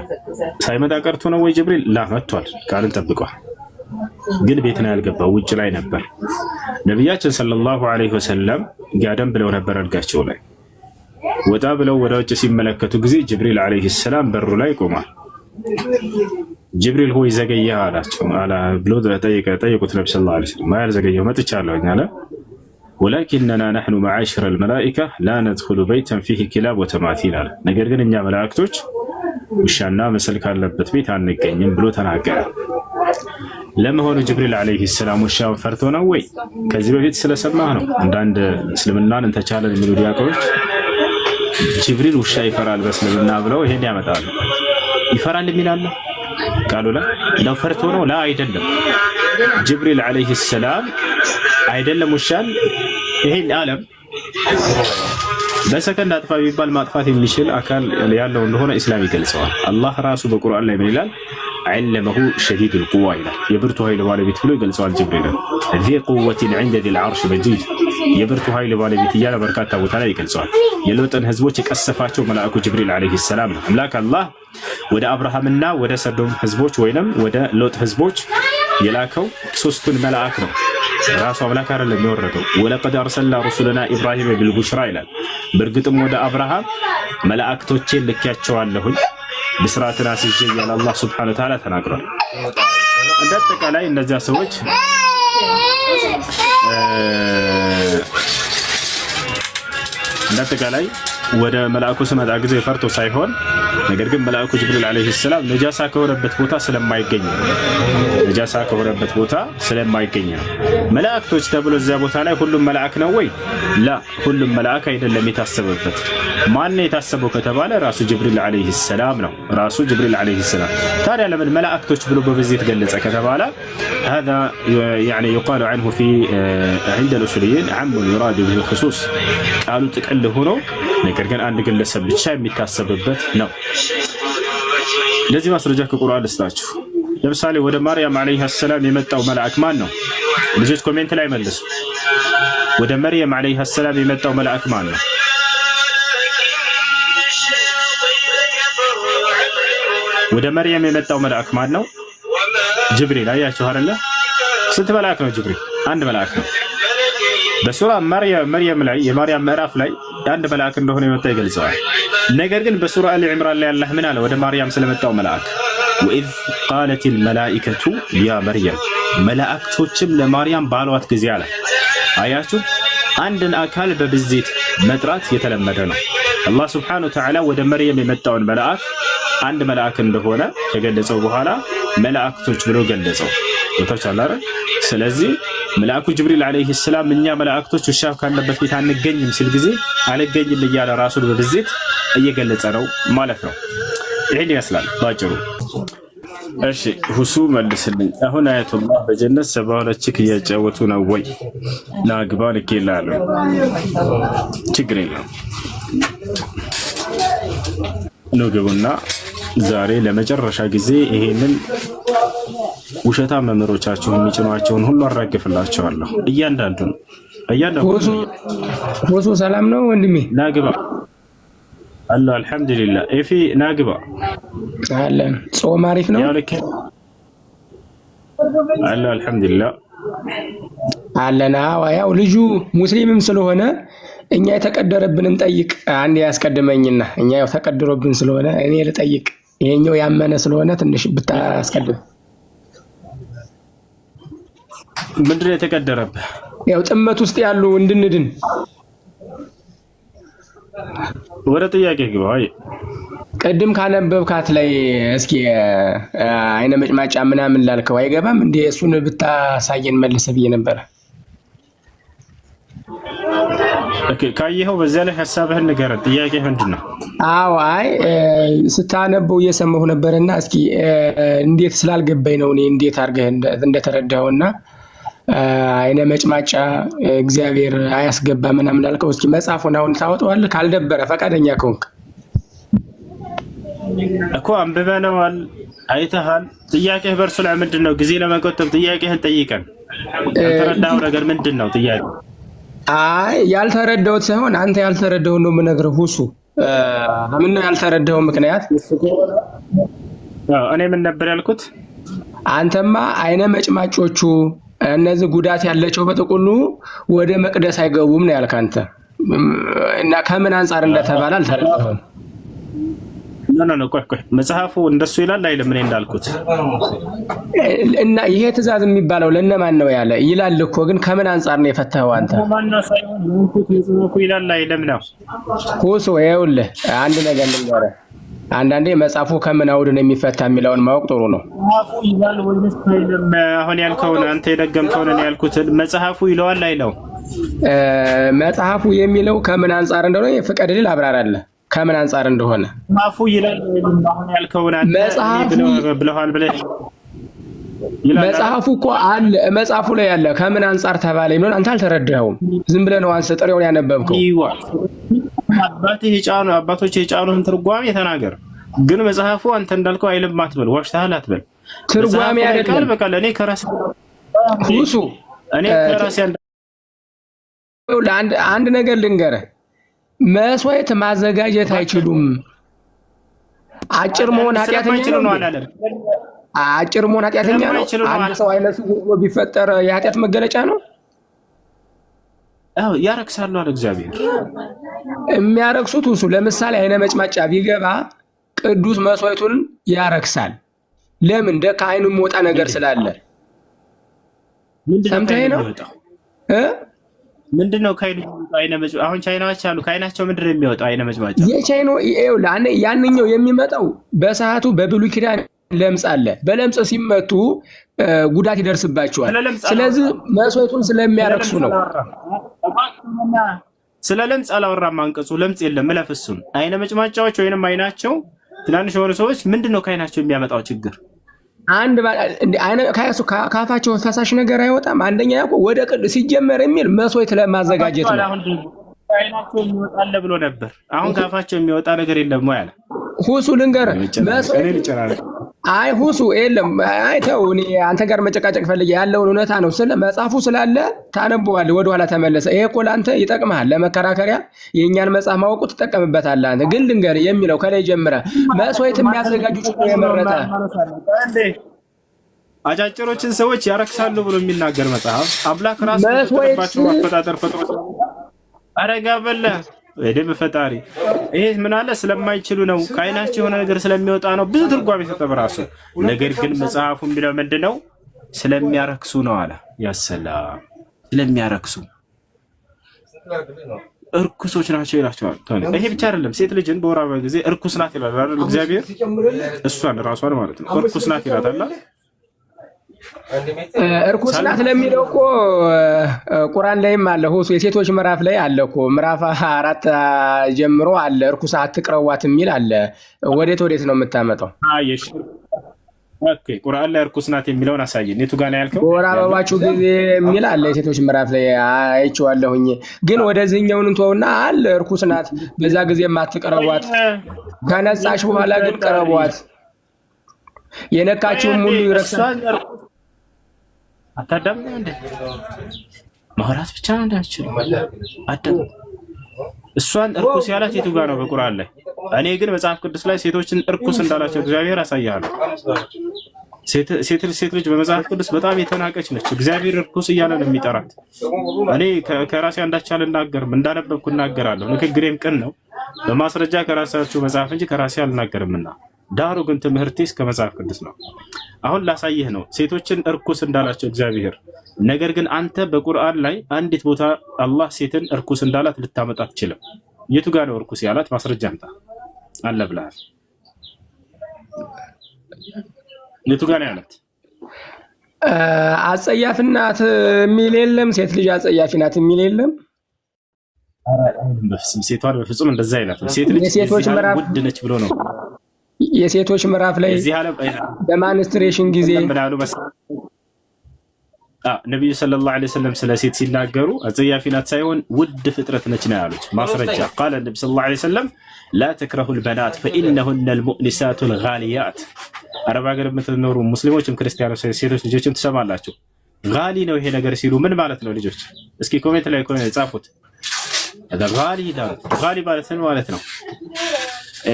ሳይመጣ ቀርቶ ነው ወይ ጅብሪል? ላ መጥቷል፣ ቃልን ጠብቋል። ግን ቤት ነው ያልገባው፣ ውጭ ላይ ነበር። ነቢያችን ሰለላሁ ዐለይሂ ወሰለም ጋደም ብለው ነበር አልጋቸው ላይ። ወጣ ብለው ወደ ውጭ ሲመለከቱ ጊዜ ጅብሪል ዐለይሂ ሰላም በሩ ላይ ቆሟል። ጅብሪል ሆይ ዘገየህ አላቸው ብሎ ጠየቁት። ነቢ ሰለላሁ ዐለይሂ ወሰለም ያልዘገየሁ መጥቻለሁኝ አለ። ወላኪንና ነሕኑ መዓሽረል መላኢካ ላ ነድኹሉ በይተን ፊህ ኪላብ ወተማሲል አለ። ነገር ግን እኛ መላእክቶች ውሻና ምስል ካለበት ቤት አንገኝም ብሎ ተናገረ። ለመሆኑ ጅብሪል ዐለይሂ ሰላም ውሻውን ፈርቶ ነው ወይ? ከዚህ በፊት ስለሰማህ ነው። አንዳንድ እስልምናን እንተቻለን የሚሉ ዲያቆኖች ጅብሪል ውሻ ይፈራል በእስልምና ብለው ይሄን ያመጣሉ። ይፈራል የሚላለ ቃሉ ላይ እንደው ፈርቶ ነው? ላ አይደለም። ጅብሪል ዐለይሂ ሰላም አይደለም ውሻን ይሄን ዓለም በሰከንድ አጥፋ ቢባል ማጥፋት የሚችል አካል ያለው እንደሆነ ኢስላም ይገልጸዋል። አላህ ራሱ በቁርአን ላይ ምን ይላል? ዐለመሁ ሸዲዱል ቁዋ ይላል። የብርቱ ኃይል ባለቤት ብሎ ይገልጸዋል ጅብሪልን። ዚ ቁወቲን ዐንደ ዚል ዐርሽ መጂድ፣ የብርቱ ኃይል ባለቤት እያለ በርካታ ቦታ ላይ ይገልጸዋል። የሎጥን ህዝቦች የቀሰፋቸው መልአኩ ጅብሪል ዐለይሂ ሰላም ነው። አምላክ አላህ ወደ አብርሃምና ወደ ሰዶም ህዝቦች ወይንም ወደ ሎጥ ህዝቦች የላከው ሶስቱን መልአክ ነው። ራሱ አምላክ አይደለም የወረደው። ወለቀድ አርሰልና ሩሱለና ኢብራሂም ቢልቡሽራ ይላል። በእርግጥም ወደ አብርሃም መላእክቶቼን ልኬያቸዋለሁኝ ብስራትን አስይዤ እያለ አላህ ሱብሓነሁ ወተዓላ ተናግሯል። እንደ አጠቃላይ እነዚያ ሰዎች ወደ መልአኩ ስመጣ ጊዜ ፈርቶ ሳይሆን ነገር ግን መልአኩ ጅብሪል ዐለይሂ ሰላም ነጃሳ ከሆነበት ቦታ ስለማይገኝ ነው። መላእክቶች ተብሎ እዚያ ቦታ ላይ ሁሉም መልአክ ነው ወይ? ላ ሁሉም መልአክ አይደለም የታሰበበት። ማን ነው የታሰበው ከተባለ ራሱ ጅብሪል ዐለይሂ ሰላም ነው። ታዲያ ለምን መላእክቶች ብሎ በብዜት ገለጸ ከተባለ هذا يعني يقال عنه في عند الأصوليين عام يراد به الخصوص ቃሉ ጥቅል ሆኖ ነገር ግን አንድ ግለሰብ ብቻ የሚታሰብበት ነው። ለዚህ ማስረጃ ከቁርአን ልስጣችሁ። ለምሳሌ ወደ ማርያም አለይሃ ሰላም የመጣው መልአክ ማን ነው? ልጆች ኮሜንት ላይ መልሱ። ወደ መርየም አለይሃ ሰላም የመጣው መልአክ ማን ነው? ወደ መርየም የመጣው መልአክ ማን ነው? ጅብሪል። አያችሁ አይደለ? ስንት መልአክ ነው ጅብሪል? አንድ መልአክ ነው። በሱራ መርየም ላይ የማርያም ምዕራፍ ላይ አንድ መልአክ እንደሆነ የመጣ ይገልጸዋል። ነገር ግን በሱራ አሊ ኢምራን ላይ አላህ ምን አለ? ወደ ማርያም ስለመጣው መልአክ ወኢዝ ቃለቲል መላኢከቱ ያ መርየም፣ መላእክቶችም ለማርያም ባሏት ጊዜ አለ። አያችሁ፣ አንድን አካል በብዜት መጥራት የተለመደ ነው። አላህ ሱብሓነሁ ወተዓላ ወደ መርየም የመጣውን መልአክ አንድ መልአክ እንደሆነ ከገለጸው በኋላ መላእክቶች ብሎ ገለጸው። ወታቻላረ። ስለዚህ መልአኩ ጅብሪል አለይሂ ሰላም እኛ መላእክቶች ውሻ ካለበት ቤት አንገኝም ሲል ጊዜ አልገኝም እያለ ራሱን በብዜት እየገለጸ ነው ማለት ነው። ይሄን ይመስላል ባጭሩ። እሺ ሁሱ መልስልኝ። አሁን አያቱላህ በጀነት 72 ቺክ እያጫወቱ ነው ወይ? ላግባ ልኬልሃለሁ። ችግር የለም ነው ግቡና ዛሬ ለመጨረሻ ጊዜ ይሄንን ውሸታ መምህሮቻችሁ የሚጭኗቸውን ሁሉ አራግፍላቸዋለሁ። እያንዳንዱን ሁሱ ሰላም ነው ወንድሜ? ናግባ አላህ አልሐምዱሊላህ። ኤፊ ናግባ አለን። ጾም አሪፍ ነው አላህ አልሐምዱሊላህ አለና። ያው ልጁ ሙስሊምም ስለሆነ እኛ የተቀደረብንን ጠይቅ። አንዴ ያስቀድመኝና እኛ ያው ተቀድሮብን ስለሆነ እኔ ልጠይቅ። ይሄኛው ያመነ ስለሆነ ትንሽ ብታስቀድም። ምንድነው የተቀደረብህ? ያው ጥመት ውስጥ ያሉ እንድንድን። ወደ ጥያቄ ግባ። አይ ቅድም ካነበብካት ላይ እስኪ አይነ መጭማጫ ምናምን ላልከው አይገባም እንዴ? እሱን ብታሳየን መልሰ ብዬ ነበር። ኦኬ ካየኸው በዚያ ላይ ሐሳብህን ንገረን። ጥያቄ ምንድነው? አዎ አይ ስታነበው እየሰማሁ ነበርና እስኪ እንዴት ስላልገባኝ ነው እኔ እንዴት አድርገህ እንደተረዳኸውና አይነ መጭማጫ እግዚአብሔር አያስገባ ምናምን አልከው። እስኪ መጽሐፉን አሁን ታወጣዋለህ ካልደበረ ፈቃደኛ ከሆንክ እኮ አንብበነዋል፣ አይተሃል። ጥያቄህ በእርሱ ላይ ምንድነው? ጊዜ ለመቆጠብ ጥያቄህን ጠይቀን። ያልተረዳኸው ነገር ምንድነው? ጥያቄ አይ ያልተረዳሁት ሳይሆን አንተ ያልተረዳኸው ነው የምነግርህ። ሁሱ ለምን ነው ያልተረዳኸው? ምክንያት እኔ ምን ነበር ያልኩት? አንተማ አይነ መጭማጮቹ እነዚህ ጉዳት ያላቸው በጥቅሉ ወደ መቅደስ አይገቡም ነው ያልክ አንተ። እና ከምን አንፃር እንደተባለ አልተረዳኸውም። ኖ ቆይ መጽሐፉ እንደሱ ይላል አይደለም? እኔ እንዳልኩት እና ይሄ ትእዛዝ የሚባለው ለነማን ነው ያለ ይላል እኮ። ግን ከምን አንፃር ነው የፈታኸው አንተ? ማነው ሳይሆን ነው መጽሐፉ ይላል አይደለም ነው ሁሱ። ይኸውልህ አንድ ነገር ልንገርህ፣ አንዳንዴ መጽሐፉ ከምን አውድ ነው የሚፈታ የሚለውን ማወቅ ጥሩ ነው። መጽሐፉ ይላል ወይስ አይደለም? አሁን ያልከውን አንተ የደገምከውን ነው ያልኩት። መጽሐፉ ይለዋል አይለው? መጽሐፉ የሚለው ከምን አንፃር እንደሆነ ፍቀድልኝ አብራራለህ። ከምን አንፃር እንደሆነ መጽሐፉ ይላል ወይም አሁን ያልከውን አንተ ብለሃል ብለህ ይላል። መጽሐፉ እኮ አለ፣ መጽሐፉ ላይ ያለ ከምን አንፃር ተባለ ይሆን? አንተ አልተረዳኸውም። ዝም ብለህ ነው አንተ ጥሬውን ያነበብከው። አባቶች የጫኑን ትርጓሜ ተናገር። ግን መጽሐፉ አንተ እንዳልከው አይልም አትበል፣ ዋሽተሃል አትበል። ትርጓሜ አይደለም በቃ ለኔ ከራስ ሁሱ እኔ ከራስ አንድ ነገር ልንገርህ፣ መስዋዕት ማዘጋጀት አይችሉም። አጭር መሆን ኃጢአተኛ ነው አላለም? አጭር መሆን ኃጢአተኛ ነው። አንድ ሰው አይነ ስውር ቢፈጠር የኃጢአት መገለጫ ነው። አዎ ያረክሳሉ አለ እግዚአብሔር። የሚያረክሱት ሁሱ ለምሳሌ አይነ መጭማጫ ቢገባ ቅዱስ መስዋዕቱን ያረክሳል። ለምን? ከአይኑ የሚወጣ ነገር ስላለ። ሰምተኸኝ ነው? ምንድነው ከአይኑ አይነ መጭማጫ? አሁን ቻይናዎች አሉ፣ ከአይናቸው ምንድን ነው የሚወጣው አይነ መጭማጫ? የቻይናው ያንኛው የሚመጣው በሰዓቱ በብሉይ ኪዳን ለምጽ አለ። በለምጽ ሲመቱ ጉዳት ይደርስባቸዋል። ስለዚህ መስዋዕቱን ስለሚያረክሱ ነው። ስለ ለምጽ አላወራም አንቀጹ። ለምጽ የለም እለፍ እሱን። አይነ መጭማጫዎች ወይንም አይናቸው ትናንሽ የሆኑ ሰዎች ምንድነው ከአይናቸው የሚያመጣው ችግር? አንድ አይነ ካፋቸው ፈሳሽ ነገር አይወጣም። አንደኛ ያቆ ወደ ቅዱስ ሲጀመር የሚል መስዋዕት ለማዘጋጀት ነው። አይናቸው የሚወጣለ ብሎ ነበር። አሁን ካፋቸው የሚወጣ ነገር የለም ወይ አለ ሁሱ። ልንገርህ አይ ሁሱ የለም። አይ ተው፣ እኔ አንተ ጋር መጨቃጨቅ ፈልጌ ያለውን እውነታ ነው። ስለ መጽሐፉ ስላለ ታነበዋለህ፣ ወደኋላ ተመለሰ። ይሄ እኮ ለአንተ ይጠቅምሃል፣ ለመከራከሪያ የእኛን መጽሐፍ ማወቁ ትጠቀምበታለህ። አንተ ግን ልንገርህ የሚለው ከላይ ጀምረህ መስዋዕት የሚያዘጋጁ የመረጠ አጫጭሮችን ሰዎች ያረክሳሉ ብሎ የሚናገር መጽሐፍ አምላክ ራሱ ተፈጥሯቸው አፈጣጠር ፈጥሮ አረጋ በለ ወደ በፈጣሪ ይሄ ምን አለ ስለማይችሉ ነው፣ ከአይናቸው የሆነ ነገር ስለሚወጣ ነው። ብዙ ትርጓሜ ሰጠ በራሱ። ነገር ግን መጽሐፉ የሚለው ምንድነው? ስለሚያረክሱ ነው አለ። ያሰላም ስለሚያረክሱ እርኩሶች ናቸው ይላቸዋል። ይሄ ብቻ አይደለም፣ ሴት ልጅን በወር አበባ ጊዜ እርኩስ ናት ይላል አይደል? እግዚአብሔር እሷን ራሷን ማለት ነው እርኩስ ናት ይላታል። እርኩስ ናት ለሚለው እኮ ቁርአን ላይም አለ። ሁሱ የሴቶች ምዕራፍ ላይ አለ እኮ ምዕራፍ 4 ጀምሮ አለ። እርኩስ አትቅረቧት የሚል አለ። ወዴት ነው የምታመጣው? አየሽ፣ ኦኬ፣ ቁርአን ላይ እርኩስ ናት የሚለውን አሳየን። የቱ ጋር ነው ያልከው? በወር አበባችሁ ጊዜ የሚል አለ የሴቶች ምዕራፍ ላይ አይቼዋለሁኝ። ግን ወደዚህኛው እንተውና አለ እርኩስ ናት፣ በዛ ጊዜ አትቅረቧት፣ ከነጻሽ በኋላ ግን ቅረቧት፣ የነካችሁም ሁሉ ይረክሳል። አታዳም እንደ ማውራት ብቻ ነው እንዳልችል አዳም እሷን እርኩስ ያላት የቱ ጋር ነው በቁርአን ላይ? እኔ ግን መጽሐፍ ቅዱስ ላይ ሴቶችን እርኩስ እንዳላቸው እግዚአብሔር አሳያለሁ። ሴት ልጅ በመጽሐፍ ቅዱስ በጣም የተናቀች ነች። እግዚአብሔር እርኩስ እያለ ነው የሚጠራት። እኔ ከራሴ አንዳች አልናገርም፣ እንዳነበብኩ እናገራለሁ። ንግግሬም ቅን ነው፣ በማስረጃ ከራሳችሁ መጽሐፍ እንጂ ከራሴ አልናገርምና። ዳሩ ግን ትምህርቴ እስከ መጽሐፍ ቅዱስ ነው። አሁን ላሳይህ ነው ሴቶችን እርኩስ እንዳላቸው እግዚአብሔር። ነገር ግን አንተ በቁርአን ላይ አንዲት ቦታ አላህ ሴትን እርኩስ እንዳላት ልታመጣ አትችልም። የቱ ጋር ነው እርኩስ ያላት? ማስረጃ አምጣ አለ ብለሃል። የቱ ጋር ነው ያላት? አጸያፊ ናት የሚል የለም። ሴት ልጅ አጸያፊ ናት የሚል የለም። ሴቷን በፍጹም እንደዛ አይላትም። ሴት ልጅ ውድ ነች ብሎ ነው የሴቶች ምዕራፍ ላይ በማንስትሬሽን ጊዜ ነብዩ ሰለላሁ ዐለይሂ ወሰለም ስለ ሴት ሲናገሩ አጸያፊ ናት ሳይሆን ውድ ፍጥረት ነች ነው ያሉት። ማስረጃ ቃል ነብዩ ሰለላሁ ዐለይሂ ወሰለም لا تكرهوا البنات فإنهن المؤنسات الغاليات። አረብ ሀገር የምትኖሩ ሙስሊሞችም ክርስቲያኖች ሴቶች ልጆችም ትሰማላችሁ። ጋሊ ነው ይሄ ነገር ሲሉ ምን ማለት ነው? ልጆች እስኪ ኮሜንት ላይ ጻፉት። ጋሊ ማለት ነው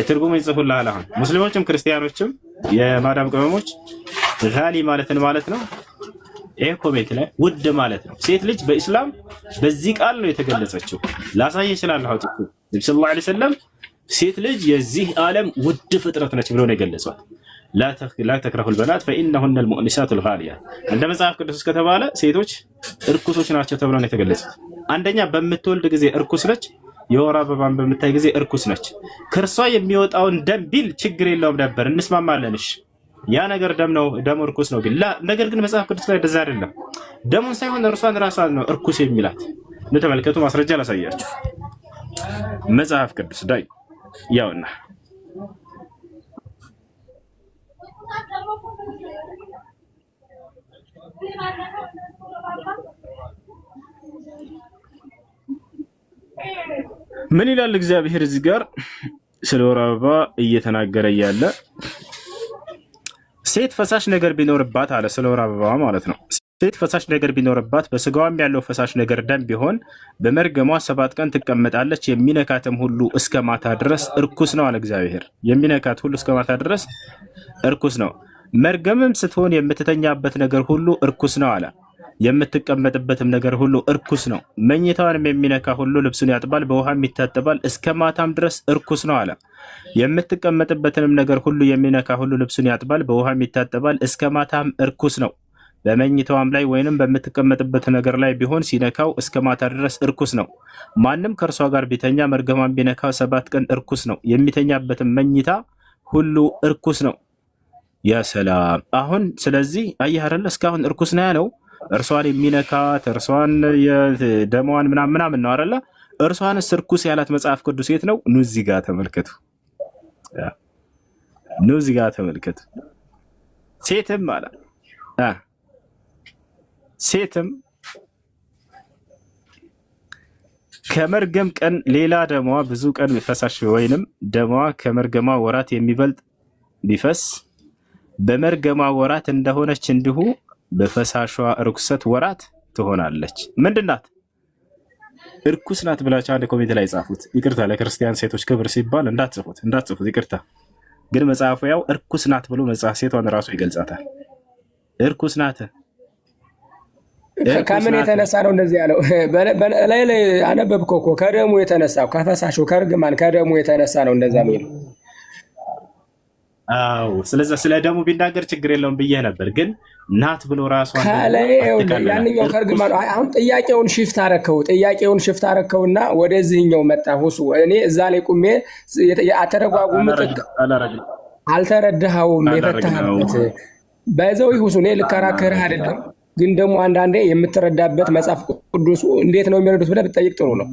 ትርጉሙ ይጽፉልሃል። አሁን ሙስሊሞችም ክርስቲያኖችም የማዳም ቅመሞች ጋሊ ማለት ነው። ይሄ ኮሜንት ላይ ውድ ማለት ነው። ሴት ልጅ በእስላም በዚህ ቃል ነው የተገለጸችው። ላሳይ ይችላል። አውጥቶ ነብዩ ሰለላሁ ዐለይሂ ወሰለም ሴት ልጅ የዚህ ዓለም ውድ ፍጥረት ነች ብሎ ነው የገለጿት። لا تكرهوا البنات فإنهن المؤنسات الغاليات። እንደ መጽሐፍ ቅዱስ ከተባለ ሴቶች እርኩሶች ናቸው ተብሎ ነው የተገለጹት። አንደኛ በምትወልድ ጊዜ እርኩስ ነች። የወር አበባን በምታይ ጊዜ እርኩስ ነች። ከርሷ የሚወጣውን ደም ቢል ችግር የለውም ነበር፣ እንስማማለንሽ። ያ ነገር ደም ነው፣ ደም እርኩስ ነው ቢል ነገር ግን መጽሐፍ ቅዱስ ላይ እንደዛ አይደለም። ደሙን ሳይሆን እርሷን ራሷን ነው እርኩስ የሚላት። እንተመልከቱ፣ ማስረጃ ላሳያችሁ። መጽሐፍ ቅዱስ ላይ ያውና ምን ይላል እግዚአብሔር እዚህ ጋር ስለ ወር አበባ እየተናገረ ያለ ሴት ፈሳሽ ነገር ቢኖርባት አለ። ስለ ወር አበባ ማለት ነው። ሴት ፈሳሽ ነገር ቢኖርባት በስጋዋም ያለው ፈሳሽ ነገር ደም ቢሆን በመርገሟ 7 ቀን ትቀመጣለች። የሚነካትም ሁሉ እስከ ማታ ድረስ እርኩስ ነው አለ እግዚአብሔር። የሚነካት ሁሉ እስከ ማታ ድረስ እርኩስ ነው። መርገምም ስትሆን የምትተኛበት ነገር ሁሉ እርኩስ ነው አለ። የምትቀመጥበትም ነገር ሁሉ እርኩስ ነው። መኝታዋንም የሚነካ ሁሉ ልብሱን ያጥባል፣ በውሃም ይታጠባል፣ እስከ ማታም ድረስ እርኩስ ነው አለ። የምትቀመጥበትንም ነገር ሁሉ የሚነካ ሁሉ ልብሱን ያጥባል፣ በውሃም ይታጠባል፣ እስከ ማታም እርኩስ ነው። በመኝታዋም ላይ ወይንም በምትቀመጥበት ነገር ላይ ቢሆን ሲነካው እስከ ማታ ድረስ እርኩስ ነው። ማንም ከእርሷ ጋር ቢተኛ መርገሟን ቢነካው 7 ቀን እርኩስ ነው። የሚተኛበትም መኝታ ሁሉ እርኩስ ነው። ያ ሰላም። አሁን ስለዚህ አየህ አይደለ እስካሁን እርኩስ ነው ያለው። እርሷን የሚነካት እርሷን የደሟን ምናምን ነው አይደለ? እርሷን እርኩስ ያላት መጽሐፍ ቅዱስ የት ነው? ኑ እዚህ ጋር ተመልከቱ። ኑ እዚህ ጋር ተመልከቱ። ሴትም አለ ሴትም ከመርገም ቀን ሌላ ደሟ ብዙ ቀን ፈሳሽ ወይንም ደሟ ከመርገሟ ወራት የሚበልጥ ቢፈስ በመርገሟ ወራት እንደሆነች እንዲሁ በፈሳሿ ርኩሰት ወራት ትሆናለች። ምንድናት? እርኩስ ናት ብላችሁ አንድ ኮሜንት ላይ ጻፉት። ይቅርታ ለክርስቲያን ሴቶች ክብር ሲባል እንዳትጽፉት ይቅርታ። ግን መጽሐፉ ያው እርኩስ ናት ብሎ መጽሐፍ ሴቷን ራሱ ይገልጻታል። እርኩስ ናት። ከምን የተነሳ ነው እንደዚህ ያለው? ላይ አነበብከው እኮ ከደሙ የተነሳ ከፈሳሹ ከርግማን ከደሙ የተነሳ ነው እንደዛ የሚለው። አዎ ስለዚህ ስለ ደሙ ቢናገር ችግር የለውም ብዬ ነበር። ግን ናት ብሎ ራሱ ያንኛው ከርግማን አሁን ጥያቄውን ሽፍት አረከውና ወደዚህኛው መጣ። ሁሱ እኔ እዛ ላይ ቁሜ አተረጓጉም አልተረዳኸውም። የፈታህበት በዛው ሁሱ እኔ ልከራከርህ አይደለም። ግን ደግሞ አንዳንዴ የምትረዳበት መጽሐፍ ቅዱስ እንዴት ነው የሚረዱት ብለህ ብትጠይቅ ጥሩ ነው።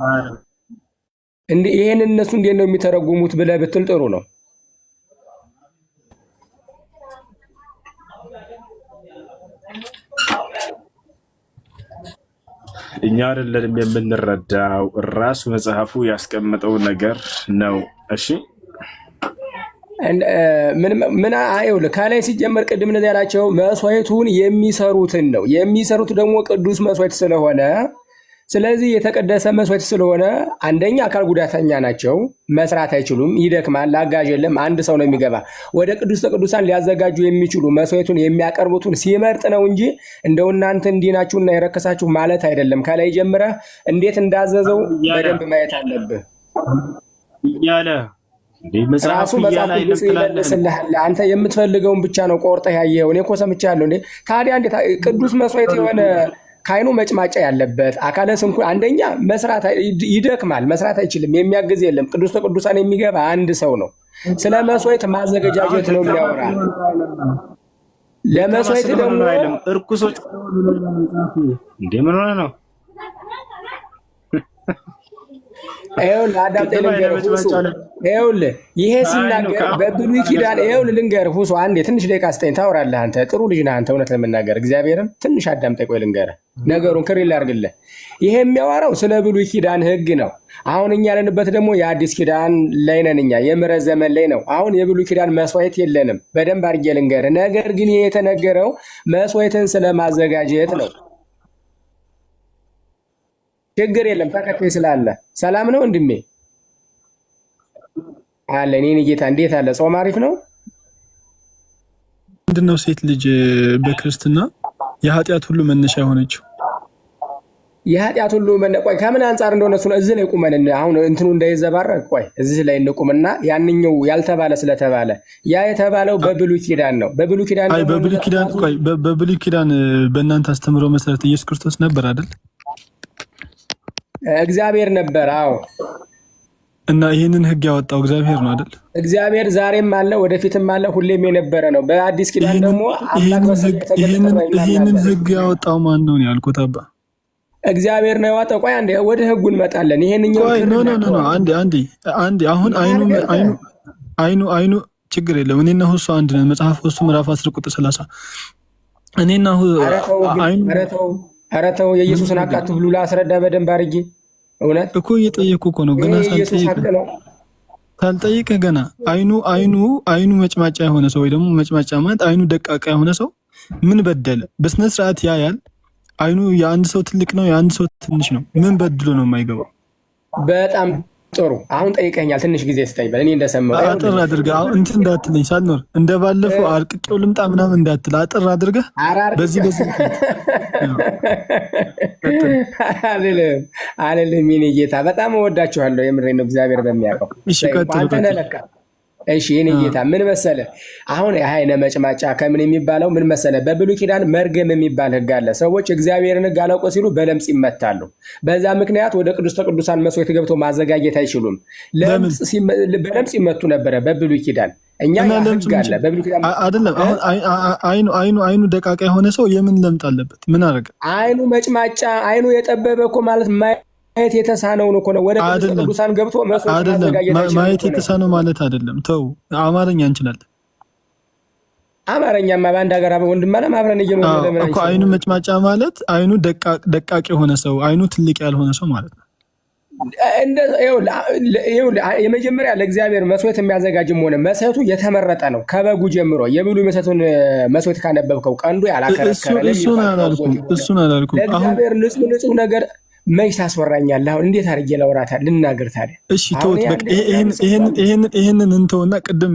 ይሄንን እነሱ እንዴት ነው የሚተረጉሙት ብለህ ብትል ጥሩ ነው። እኛ አይደለንም የምንረዳው፣ ራሱ መጽሐፉ ያስቀመጠው ነገር ነው። እሺ ምን አይውል ከላይ ሲጀመር ቅድም እንደዚህ ያላቸው መስዋዕቱን የሚሰሩትን ነው። የሚሰሩት ደግሞ ቅዱስ መስዋዕት ስለሆነ ስለዚህ የተቀደሰ መስዋዕት ስለሆነ አንደኛ አካል ጉዳተኛ ናቸው፣ መስራት አይችሉም፣ ይደክማል፣ አጋዥ የለም፣ አንድ ሰው ነው የሚገባ። ወደ ቅዱስ ቅዱሳን ሊያዘጋጁ የሚችሉ መስዋዕቱን የሚያቀርቡትን ሲመርጥ ነው እንጂ እንደው እናንተ እንዲህ ናችሁና የረከሳችሁ ማለት አይደለም። ከላይ ጀምረህ እንዴት እንዳዘዘው በደንብ ማየት አለብህ እያለ ራሱ መጽሐፍ ቅዱስ ይመልስልሃል። አንተ የምትፈልገውን ብቻ ነው ቆርጠህ ያየኸው። እኔ እኮ ሰምቻለሁ። ታዲያ እንዴት ቅዱስ መስዋዕት የሆነ ካይኑ መጭማጫ ያለበት አካለ ስንኩል አንደኛ መስራት ይደክማል፣ መስራት አይችልም፣ የሚያግዝ የለም። ቅዱስ ቅዱሳን የሚገባ አንድ ሰው ነው። ስለ መስዋዕት ማዘገጃጀት ነው የሚያወራ። ለመስዋዕት ደግሞ እርኩሶች ምን ሆነ ነው? ይኸውልህ አዳምጠኝ ልንገርህ ሁሱ። ይኸውልህ ይሄ ሲናገር በብሉይ ኪዳን ይኸውልህ ልንገርህ ሁሱ፣ አንዴ ትንሽ ደቂቃ ስጠኝ። ታወራለህ አንተ ጥሩ ልጅ ነህ አንተ። እውነት ለመናገር እግዚአብሔርን ትንሽ አዳምጠኝ። ቆይ ልንገርህ ነገሩን ክሪል ላድርግልህ። ይሄ የሚያወራው ስለ ብሉይ ኪዳን ሕግ ነው። አሁን እኛ ያለንበት ደግሞ የአዲስ ኪዳን ላይ ነን። እኛ የምሕረት ዘመን ላይ ነው። አሁን የብሉይ ኪዳን መስዋዕት የለንም። በደንብ አድርጌ ልንገርህ። ነገር ግን ይሄ የተነገረው መስዋዕትን ስለማዘጋጀት ነው። ችግር የለም ተከታይ ስላለ። ሰላም ነው ወንድሜ አለ። እኔ ጌታ እንዴት አለ? ጾም አሪፍ ነው። ምንድነው ሴት ልጅ በክርስትና የኃጢአት ሁሉ መነሻ የሆነችው? የኃጢአት ሁሉ ቆይ ከምን አንጻር እንደሆነ እሱ እዚህ ላይ ቁመን አሁን እንትኑ እንዳይዘባረቅ ቆይ እዚህ ላይ እንቁምና ያንኛው ያልተባለ ስለተባለ ያ የተባለው በብሉይ ኪዳን ነው። በብሉይ ኪዳን በብሉይ ኪዳን በእናንተ አስተምሮ መሰረት ኢየሱስ ክርስቶስ ነበር አይደል? እግዚአብሔር ነበር። አዎ። እና ይህንን ሕግ ያወጣው እግዚአብሔር ነው አይደል? እግዚአብሔር ዛሬም አለ፣ ወደፊትም አለ፣ ሁሌም የነበረ ነው። በአዲስ ኪዳን ደግሞ ይህንን ሕግ ያወጣው ማን ነው ያልኩት? አባ እግዚአብሔር ነው ያወጣው። ቆይ አንዴ ወደ ሕጉ እንመጣለን። ይሄንኛው አንዴ አሁን አይኑ ችግር የለም። እኔና ሁሱ አንድ ነን። መጽሐፍ ሁሱ ምዕራፍ 10 ቁጥር 30 እኔና ኧረ ተው የኢየሱስን አቃቱ ብሉ ላስረዳ በደንብ አድርጌ። እውነት እኮ እየጠየኩ እኮ ነው ገና ሳልጠይቅህ ገና አይኑ መጭማጫ የሆነ ሰው ወይ ደግሞ መጭማጫ ማለት አይኑ ደቃቃ የሆነ ሰው ምን በደለ? በስነ ስርዓት ያያል። አይኑ የአንድ ሰው ትልቅ ነው፣ የአንድ ሰው ትንሽ ነው። ምን በድሎ ነው የማይገባው? በጣም ጥሩ። አሁን ጠይቀኛል። ትንሽ ጊዜ ስጠኝ በል። እኔ እንደሰማሁ አጥር አድርገህ አሁን እንትን እንዳትለኝ ሳልኖር እንደባለፈው አርቅቄው ልምጣ ምናምን እንዳትል አጥር አድርገህ በዚህ አለልም። የእኔ ጌታ በጣም እወዳችኋለሁ። የምሬን ነው። እግዚአብሔር በሚያውቀው አንተ ነህ ለካ። እሺ የእኔ ጌታ ምን መሰለህ፣ አሁን አይነ መጭማጫ ከምን የሚባለው ምን መሰለህ፣ በብሉይ ኪዳን መርገም የሚባል ሕግ አለ። ሰዎች እግዚአብሔርን ሕግ አላውቅ ሲሉ በለምጽ ይመታሉ። በዛ ምክንያት ወደ ቅዱስ ቅዱሳን መስዋዕት ገብተው ማዘጋጀት አይችሉም። በለምጽ ይመቱ ነበረ በብሉይ ኪዳን። እኛ ሕግ አለ በብሉይ ኪዳን አይደለም። አሁን አይኑ ደቃቃ የሆነ ሰው የምን ለምጥ አለበት? ምን አደረገ? አይኑ መጭማጫ አይኑ የጠበበ እኮ ማለት ማየት የተሳነው ነው እኮ ነው። ወደ ቅዱሳን ገብቶ መስዋዕት ማዘጋጀት ማየት የተሳነው ማለት አይደለም። ተው አማርኛ እንችላለን። አማርኛማ በአንድ ሀገር ወንድም አለ አብረን እየኖርን ለምን እኮ አይኑ መጭማጫ ማለት አይኑ ደቃቅ የሆነ ሰው አይኑ ትልቅ ያልሆነ ሰው ማለት ነው። የመጀመሪያ ለእግዚአብሔር መስዋዕት የሚያዘጋጅም ሆነ መስዋዕቱ የተመረጠ ነው። ከበጉ ጀምሮ የብሉይ መስዋዕቱን መስዋዕት ካነበብከው ቀንዱ ያላከረከረ እሱን አላልኩም። ለእግዚአብሔር ንጹህ ነገር መች ታስወራኛለህ? አሁን እንዴት አድርጌ ላውራታል ልናገር ታዲያ? እሺ ተውት በቃ ይሄንን እንተውና ቅድም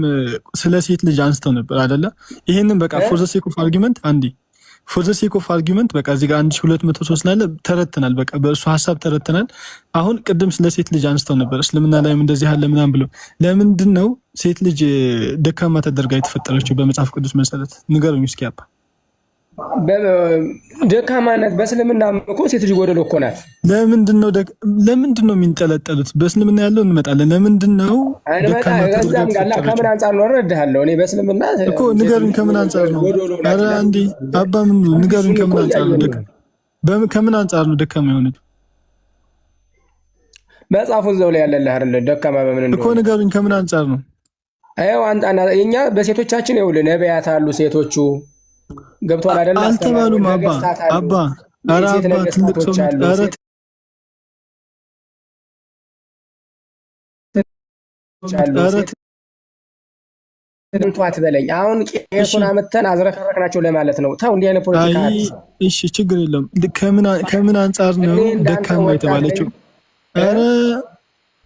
ስለ ሴት ልጅ አንስተው ነበር አይደለ? ይሄንን በቃ ፎር ዘ ሴክ ኦፍ አርጊመንት ፎር ዘ ሴክ ኦፍ አርጊመንት በቃ እዚህ ጋር 1203 ላይ ተረተናል። በቃ በእርሱ ሀሳብ ተረተናል። አሁን ቅድም ስለ ሴት ልጅ አንስተው ነበር እስልምና ላይም እንደዚህ አለ ምናምን ብለው። ለምንድን ነው ሴት ልጅ ደካማ ተደርጋ የተፈጠረችው በመጽሐፍ ቅዱስ መሰረት? ንገሩኝ እስኪ አባ። ደካማነት በእስልምና እኮ ሴት ልጅ ጎደሎ እኮ ናት። ለምንድን ነው የሚንጠለጠሉት? በእስልምና ያለው እንመጣለን። ለምንድን ነው ደካማ ተደርጋ የተፈጠረችው? ከምን አንጻር ነው እረዳሃለሁ። እኔ በእስልምና እኮ ንገሩኝ፣ ከምን አንጻር ነው? ኧረ አንዴ አባ ምን ንገሩኝ፣ ከምን አንጻር ነው ከምን አንጻር ነው ደካማ የሆነችው? መጽሐፉ እዛው ላይ ያለልህ አይደል? ደካማ በምን እንደሆነ እኮ ንገሩኝ፣ ከምን አንጻር ነው? አይው አንጣና የኛ በሴቶቻችን ይኸውልህ ነቢያት አሉ ሴቶቹ ገብቷል አይደል? አልተባሉም አባ ኧረ አባ ትልቅ ሰው ኧረ አትበለኝ። አሁን ቄሱን አመተን አዝረከረክናቸው ለማለት ነው። ተው እንዲህ አይነት ፖለቲካ። እሺ ችግር የለም። ከምን አንጻር ነው ደካማ የተባለችው?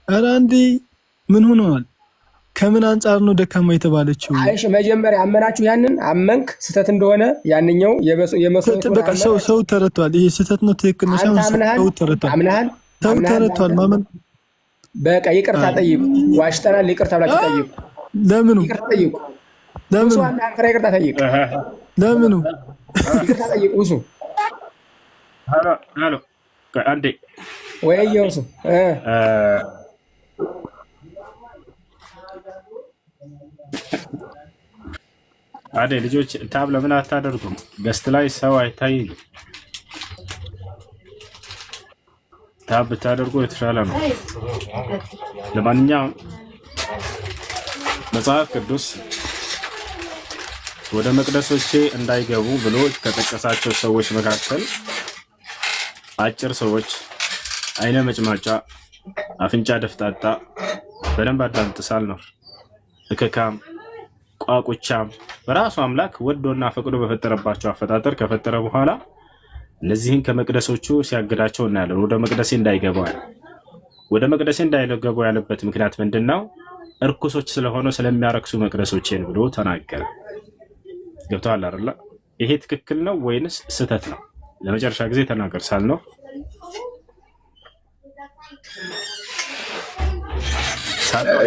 ኧረ እንዴ ምን ሆነዋል? ከምን አንጻር ነው ደካማ የተባለችው? አይሽ መጀመሪያ አመናችሁ ያንን አመንክ ስህተት እንደሆነ ያንኛው የመስዋዕቱ በቃ ሰው ተረቷል። ይሄ ስህተት ነው ትክክል ነው ሳይሆን ሰው ተረቷል። አምናሃል? ሰው ተረቷል። ማመን በቃ ይቅርታ ጠይቁ። ዋሽተናል ይቅርታ ብላችሁ ጠይቁ። ለምኑ? ይቅርታ ጠይቁ። ለምኑ? ይቅርታ ጠይቁ። ለምኑ? ይቅርታ ጠይቁ። እሱ ሄሎ አንዴ ወይዬው እሱ አዴ ልጆች ታብ ለምን አታደርጉም? ገስት ላይ ሰው አይታይም። ታብ ብታደርጉ የተሻለ ነው። ለማንኛውም መጽሐፍ ቅዱስ ወደ መቅደሶቼ እንዳይገቡ ብሎ ከጠቀሳቸው ሰዎች መካከል አጭር ሰዎች፣ አይነ መጭማጫ፣ አፍንጫ ደፍጣጣ፣ በደንብ አዳምጥ ሳልኖር እከካም ቋቁቻም በራሱ አምላክ ወዶና ፈቅዶ በፈጠረባቸው አፈጣጠር ከፈጠረ በኋላ እነዚህን ከመቅደሶቹ ሲያግዳቸው እናያለን። ወደ መቅደሴ እንዳይገቡ ያለ ወደ መቅደሴ እንዳይገቡ ያለበት ምክንያት ምንድነው? እርኩሶች ስለሆኑ ስለሚያረክሱ መቅደሶቼን ብሎ ተናገረ። ገብቶሃል አይደል? ይሄ ትክክል ነው ወይንስ ስህተት ነው? ለመጨረሻ ጊዜ ተናገር ሳልነው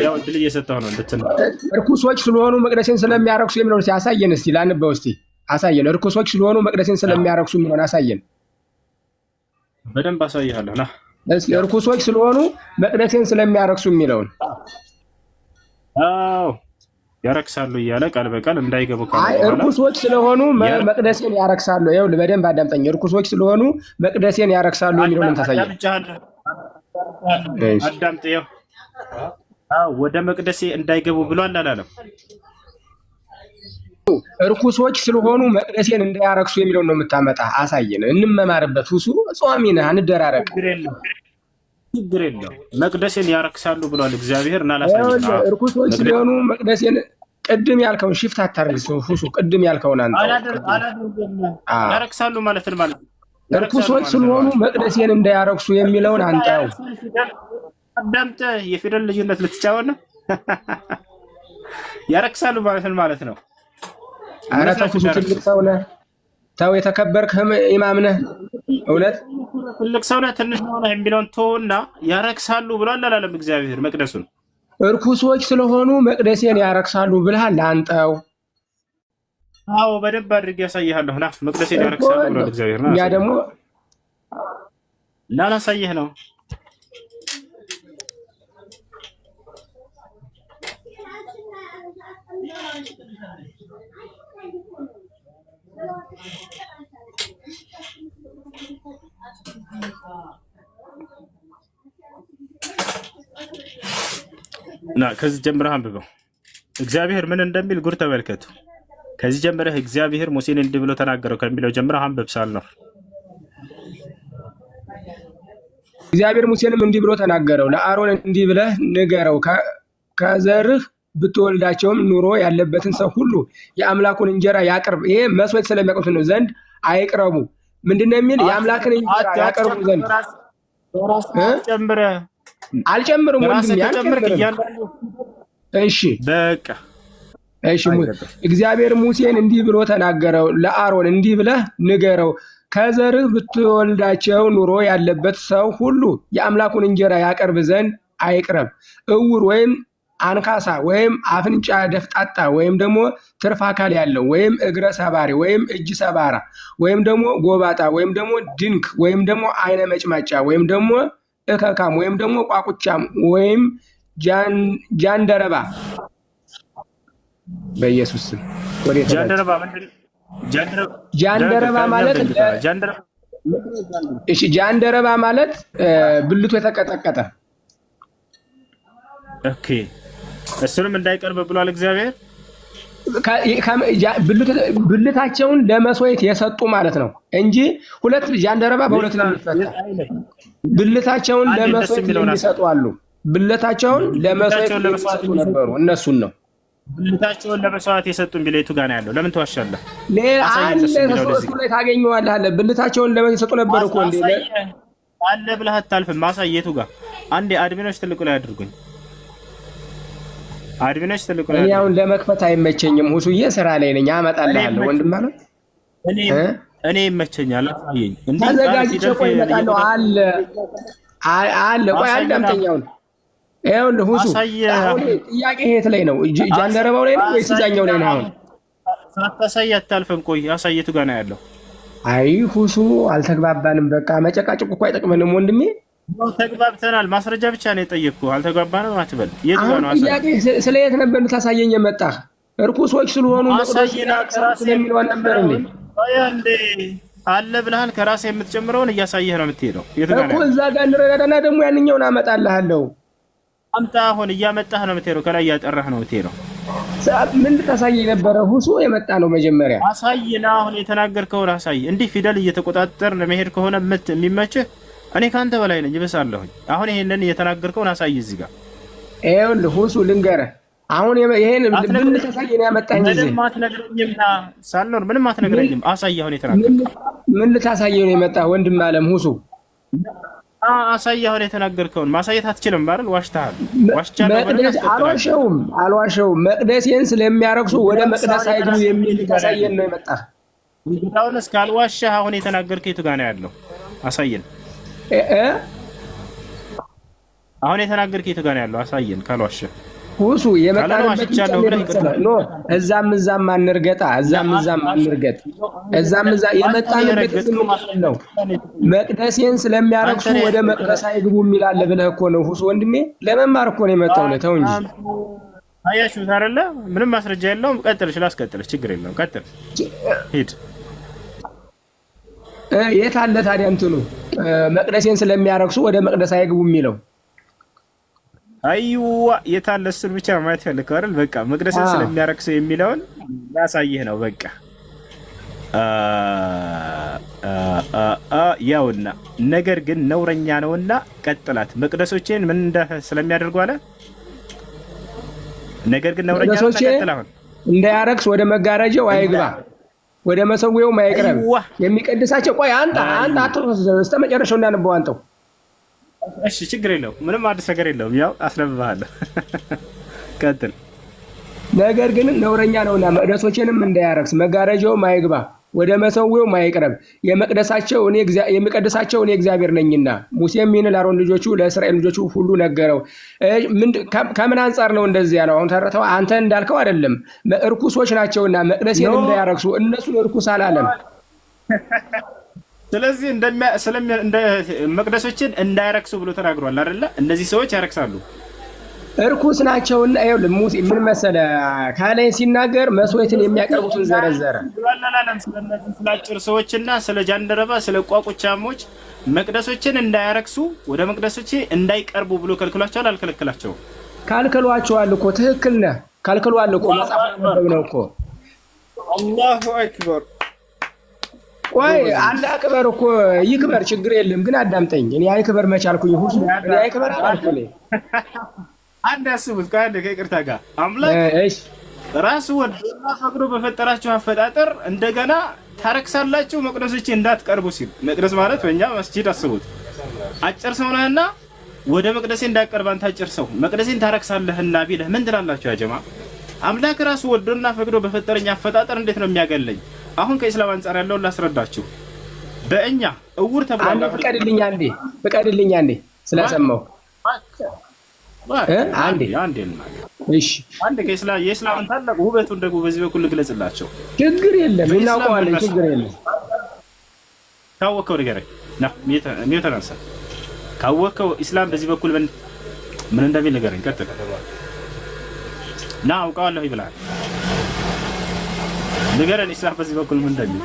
ያው እድል እየሰጠው ነው እንድትነው። እርኩሶች ስለሆኑ መቅደሴን ስለሚያረክሱ የሚለው ያሳየን። እስቲ ላንበው፣ እስቲ አሳየን። እርኩሶች ስለሆኑ መቅደሴን ስለሚያረክሱ የሚለው አሳየን። በደንብ አሳይሃለሁ ና እስኪ እርኩሶች ስለሆኑ መቅደሴን ስለሚያረክሱ የሚለውን። አዎ ያረክሳሉ እያለ ቃል በቃል እንዳይገቡ አይ እርኩሶች ስለሆኑ መቅደሴን ያረክሳሉ። ይኸውልህ በደንብ አዳምጠኝ። እርኩሶች ስለሆኑ መቅደሴን ያረክሳሉ የሚለውን ታሳየን። አዳምጠው። ወደ መቅደሴ እንዳይገቡ ብሏል አላለም? እርኩሶች ስለሆኑ መቅደሴን እንዳያረክሱ የሚለውን ነው የምታመጣ። አሳየን፣ እንመማርበት። ሁሱ ጿሚ ነህ፣ አንደራረቅ። ችግር የለው። መቅደሴን ያረክሳሉ ብሏል እግዚአብሔር እና ላሳየን። እርኩሶች ስለሆኑ መቅደሴን ቅድም ያልከውን ሽፍት አታርግ። ሁሱ ቅድም ያልከውን አንተ ያረክሳሉ ማለት ነው ማለት እርኩሶች ስለሆኑ መቅደሴን እንዳያረክሱ የሚለውን አንተው አዳምጥ። የፊደል ልዩነት ልትጫወት ነው። ያረክሳሉ ማለት ነው። ኧረ ተው ሁሱ ትልቅ ሰው ነህ። ተው የተከበርክ ኢማም ነህ። እውነት ትልቅ ሰው ነህ ትንሽ ነው የሚለውን ተውና ያረክሳሉ ብሏል አላለም እግዚአብሔር መቅደሱን? እርኩሶች ስለሆኑ መቅደሴን ያረክሳሉ ብለሃል አንተው። አዎ በደንብ አድርጌ ያሳይሃለሁ። ና መቅደሴን ያረክሳሉ ብሏል እግዚአብሔር። ና ያ ደግሞ እና ላሳይህ ነው። እና ከዚህ ጀምረህ አንብበው እግዚአብሔር ምን እንደሚል ጉር ተመልከቱ። ከዚህ ጀምረህ እግዚአብሔር ሙሴን እንዲህ ብሎ ተናገረው ከሚለው ጀምረህ አንብብ ሳልነው እግዚአብሔር ሙሴንም እንዲህ ብሎ ተናገረው፣ ለአሮን እንዲህ ብለህ ንገረው ከዘርህ ብትወልዳቸውም ኑሮ ያለበትን ሰው ሁሉ የአምላኩን እንጀራ ያቅርብ። ይሄ መስዋዕት ስለሚያቀርቡት ነው ዘንድ አይቅረቡ። ምንድነው የሚል? የአምላክን እንጀራ ያቀርቡ ዘንድ አልጨምርም ወንድም ያልጨምርም። እሺ በቃ እሺ። እግዚአብሔር ሙሴን እንዲህ ብሎ ተናገረው፣ ለአሮን እንዲህ ብለህ ንገረው ከዘርህ ብትወልዳቸው ኑሮ ያለበት ሰው ሁሉ የአምላኩን እንጀራ ያቀርብ ዘንድ አይቅረብ። እውር ወይም አንካሳ ወይም አፍንጫ ደፍጣጣ ወይም ደግሞ ትርፍ አካል ያለው ወይም እግረ ሰባሪ ወይም እጅ ሰባራ ወይም ደግሞ ጎባጣ ወይም ደግሞ ድንክ ወይም ደግሞ አይነ መጭማጫ ወይም ደግሞ እከካም ወይም ደግሞ ቋቁቻም ወይም ጃንደረባ በኢየሱስ ስም ወደ ጃንደረባ ማለት እሺ፣ ጃንደረባ ማለት ብልቱ የተቀጠቀጠ። ኦኬ፣ እሱንም እንዳይቀርብ ብሏል እግዚአብሔር። ብልታቸውን ለመስዋዕት የሰጡ ማለት ነው እንጂ ሁለት ጃንደረባ በሁለት ነው የሚፈታ። ብልታቸውን ለመስዋዕት የሚሰጡ አሉ። ብልታቸውን ለመስዋዕት የሚሰጡ ነበሩ፣ እነሱን ነው። ብልታቸውን ለመስዋዕት የሰጡን ቢለይቱ ጋር ነው ያለው። ለምን ተዋሻለህ? አለ ተሰጥቶ ላይ ታገኘዋለህ አለ። ብልታቸውን ለመስዋዕት የሰጡ ነበሩ እኮ እንዴ አለ ብለህ አታልፍም። ማሳየቱ ጋር አንዴ አድሚኖች ትልቁ ላይ አድርጉኝ። አድሚኖች ትልቁ ላይ ያው ለመክፈት አይመቸኝም። ሁሱዬ ስራ ላይ ነኝ። አመጣልሃለሁ ወንድም ማለት እኔ ይመቸኛል። አሳየኝ እንዴ ተዘጋጅቼ ቆይ እመጣለሁ። አለ ቆይ አዳምጠኛው ነው። ይኸውልህ ሁሱ ጥያቄ የት ላይ ነው? ጃንደረባው ላይ ነው ወይስ እዛኛው ላይ ነው? አሁን ሳታሳይ አታልፍም። ቆይ አሳየቱ ጋር ነው ያለው። አይ ሁሱ አልተግባባንም። በቃ መጨቃጨቁ እኮ አይጠቅመንም ወንድሜ። ተግባብተናል። ማስረጃ ብቻ ነው የጠየቅኩህ። አልተግባባንም አትበል። የት ጋር ነው? ጥያቄ ስለ የት ነበር ልታሳየኝ የመጣህ? እርኩሶች ስለሆኑ ስለሚለው ነበር እንዴ? አለ ብለሃል። ከራስህ የምትጨምረውን እያሳየህ ነው የምትሄደው። የት ጋር ነው? እዛ ጋር እንረዳዳና ደግሞ ያንኛውን አመጣልሃለሁ። አምጣ። አሁን እያመጣህ ነው የምትሄደው። ከላይ እያጠራህ ነው የምትሄደው። ምን ልታሳየኝ ነበረ? ሁሱ የመጣ ነው መጀመሪያ። አሳይና አሁን የተናገርከውን አሳይ። እንዲህ ፊደል እየተቆጣጠርን ለመሄድ ከሆነ የሚመችህ እኔ ካንተ በላይ ነኝ፣ ይበሳለሁኝ። አሁን ይሄንን እየተናገርከውን አሳይ። እዚህ ጋር ይኸውልህ ሁሱ ልንገርህ። አሁን ይሄን ምን ልታሳየኝ ነው ያመጣኝ? እዚህ ምንም አትነግረኝም። ሳልኖር ምንም አትነግረኝም። አሳይ። አሁን የተናገርከው ምን ልታሳየኝ ነው የመጣህ? ወንድም አለም ሁሱ አሳይ። አሁን የተናገርከውን ማሳየት አትችልም አይደል? ዋሽተሃል። አልዋሸውም። መቅደሴን ስለሚያረክሱ ወደ መቅደስ አይግቡ የሚል ታሳየን ነው የመጣህ። እንግዲያውን እስካልዋሸህ አሁን የተናገርከው የቱ ጋር ነው ያለው? አሳየን። አሁን የተናገርከው የቱ ጋር ነው ያለው? አሳየን ካልዋሸህ። ሁሱ የመጣንበት ነው። እዛም አንርገጣ። እዛም አንርገጥ። እዛም የመጣንበት ነው። መቅደሴን ስለሚያረክሱ ወደ መቅደስ አይግቡ የሚል አለ ብለህ እኮ ነው ሁሱ ወንድሜ። ለመማር እኮ ነው የመጣው ነው። ተው እንጂ አያችሁት አይደለ? ምንም ማስረጃ የለውም። ቀጥልሽ፣ ላስቀጥልሽ። ችግር የለውም። ቀጥል፣ ሂድ። የት አለ ታዲያ እንትኑ መቅደሴን ስለሚያረክሱ ወደ መቅደስ አይግቡ የሚለው? አይዋ የታለ? እሱን ብቻ ማየት ፈልገው አይደል? በቃ መቅደስን ስለሚያረክሰው የሚለውን ያሳየህ ነው። በቃ ያውና ነገር ግን ነውረኛ ነውና ቀጥላት። መቅደሶቼን ምን ስለሚያደርጉ አለ። ነገር ግን ነውረኛ ነውና ቀጥላውን እንዳያረክስ ወደ መጋረጃው አይግባ፣ ወደ መሰዊያው አይቅረብ። የሚቀድሳቸው ቆይ አንተ አትሮስ እስከ መጨረሻው እንዳነበው አንተው። እሺ ችግር የለውም። ምንም አዲስ ነገር የለውም። ያው አስነብባለሁ። ቀጥል። ነገር ግን ነውረኛ ነውና መቅደሶቼንም እንዳያረክስ መጋረጃው አይግባ፣ ወደ መሰዊያው አይቅረብ። የሚቀድሳቸው እኔ እግዚአብሔር ነኝና። ሙሴም ይህን ለአሮን ልጆቹ ለእስራኤል ልጆቹ ሁሉ ነገረው። ከምን አንጻር ነው እንደዚህ ያለው? አሁን ተረተው አንተ እንዳልከው አይደለም። እርኩሶች ናቸውና መቅደሴን እንዳያረክሱ። እነሱን እርኩስ አላለም። ስለዚህ መቅደሶችን እንዳያረክሱ ብሎ ተናግሯል አይደለ? እነዚህ ሰዎች ያረክሳሉ፣ እርኩስ ናቸውና። ይኸውልህ ሙሴ ምን መሰለህ ካላይ ሲናገር መስዋዕትን የሚያቀርቡትን ዘረዘረ። ስለነዚህ ስለ አጭር ሰዎችና ስለ ጃንደረባ ስለ ቋቁቻሞች መቅደሶችን እንዳያረክሱ ወደ መቅደሶቼ እንዳይቀርቡ ብሎ ከልክሏቸዋል። አልከለከላቸውም? ካልክሏቸዋል እኮ። ትክክል ነህ። ካልክሏል እኮ። መጽሐፍ ነው እኮ። አላሁ አክበር ቆይ አላህ ክበር እኮ ይክበር፣ ችግር የለም ግን አዳምጠኝ። እኔ አይክበር መቻልኩኝ ሁሉ እኔ አይክበር አልኩኝ። አንድ ያስቡት ካለ ከይቅርታ ጋር አምላክ ራሱ ወዶና ፈቅዶ በፈጠራችሁ አፈጣጠር እንደገና ታረክሳላችሁ መቅደሶች እንዳትቀርቡ ሲል መቅደስ ማለት በእኛ መስጂድ አስቡት። አጭር ሰው ነህና ወደ መቅደሴ እንዳትቀርብ አንተ አጭር ሰው መቅደሴን ታረክሳለህና ቢልህ ምን ትላላችሁ ያ ጀማ? አምላክ ራሱ ወዶና ፈቅዶ በፈጠረኝ አፈጣጠር እንዴት ነው የሚያገለኝ? አሁን ከኢስላም አንፃር ያለውን ላስረዳችሁ። በእኛ እውር ተብሏል። አንዴ ፍቀድልኝ አንዴ ስለሰማው አንዴ እሺ አንዴ የኢስላምን ታላቅ ውበቱን ደግሞ በዚህ በኩል ልግለጽላቸው። ችግር የለም እናውቀዋለን፣ ችግር የለም። ካወቀው ንገረኝ ና ሚውተናንሳ ካወቀው ኢስላም በዚህ በኩል ምን እንደሚል ንገረኝ። ቀጥታ ና አውቀዋለሁ ይብላል ንገረን። ኢስላም በዚህ በኩል ምን እንደሚል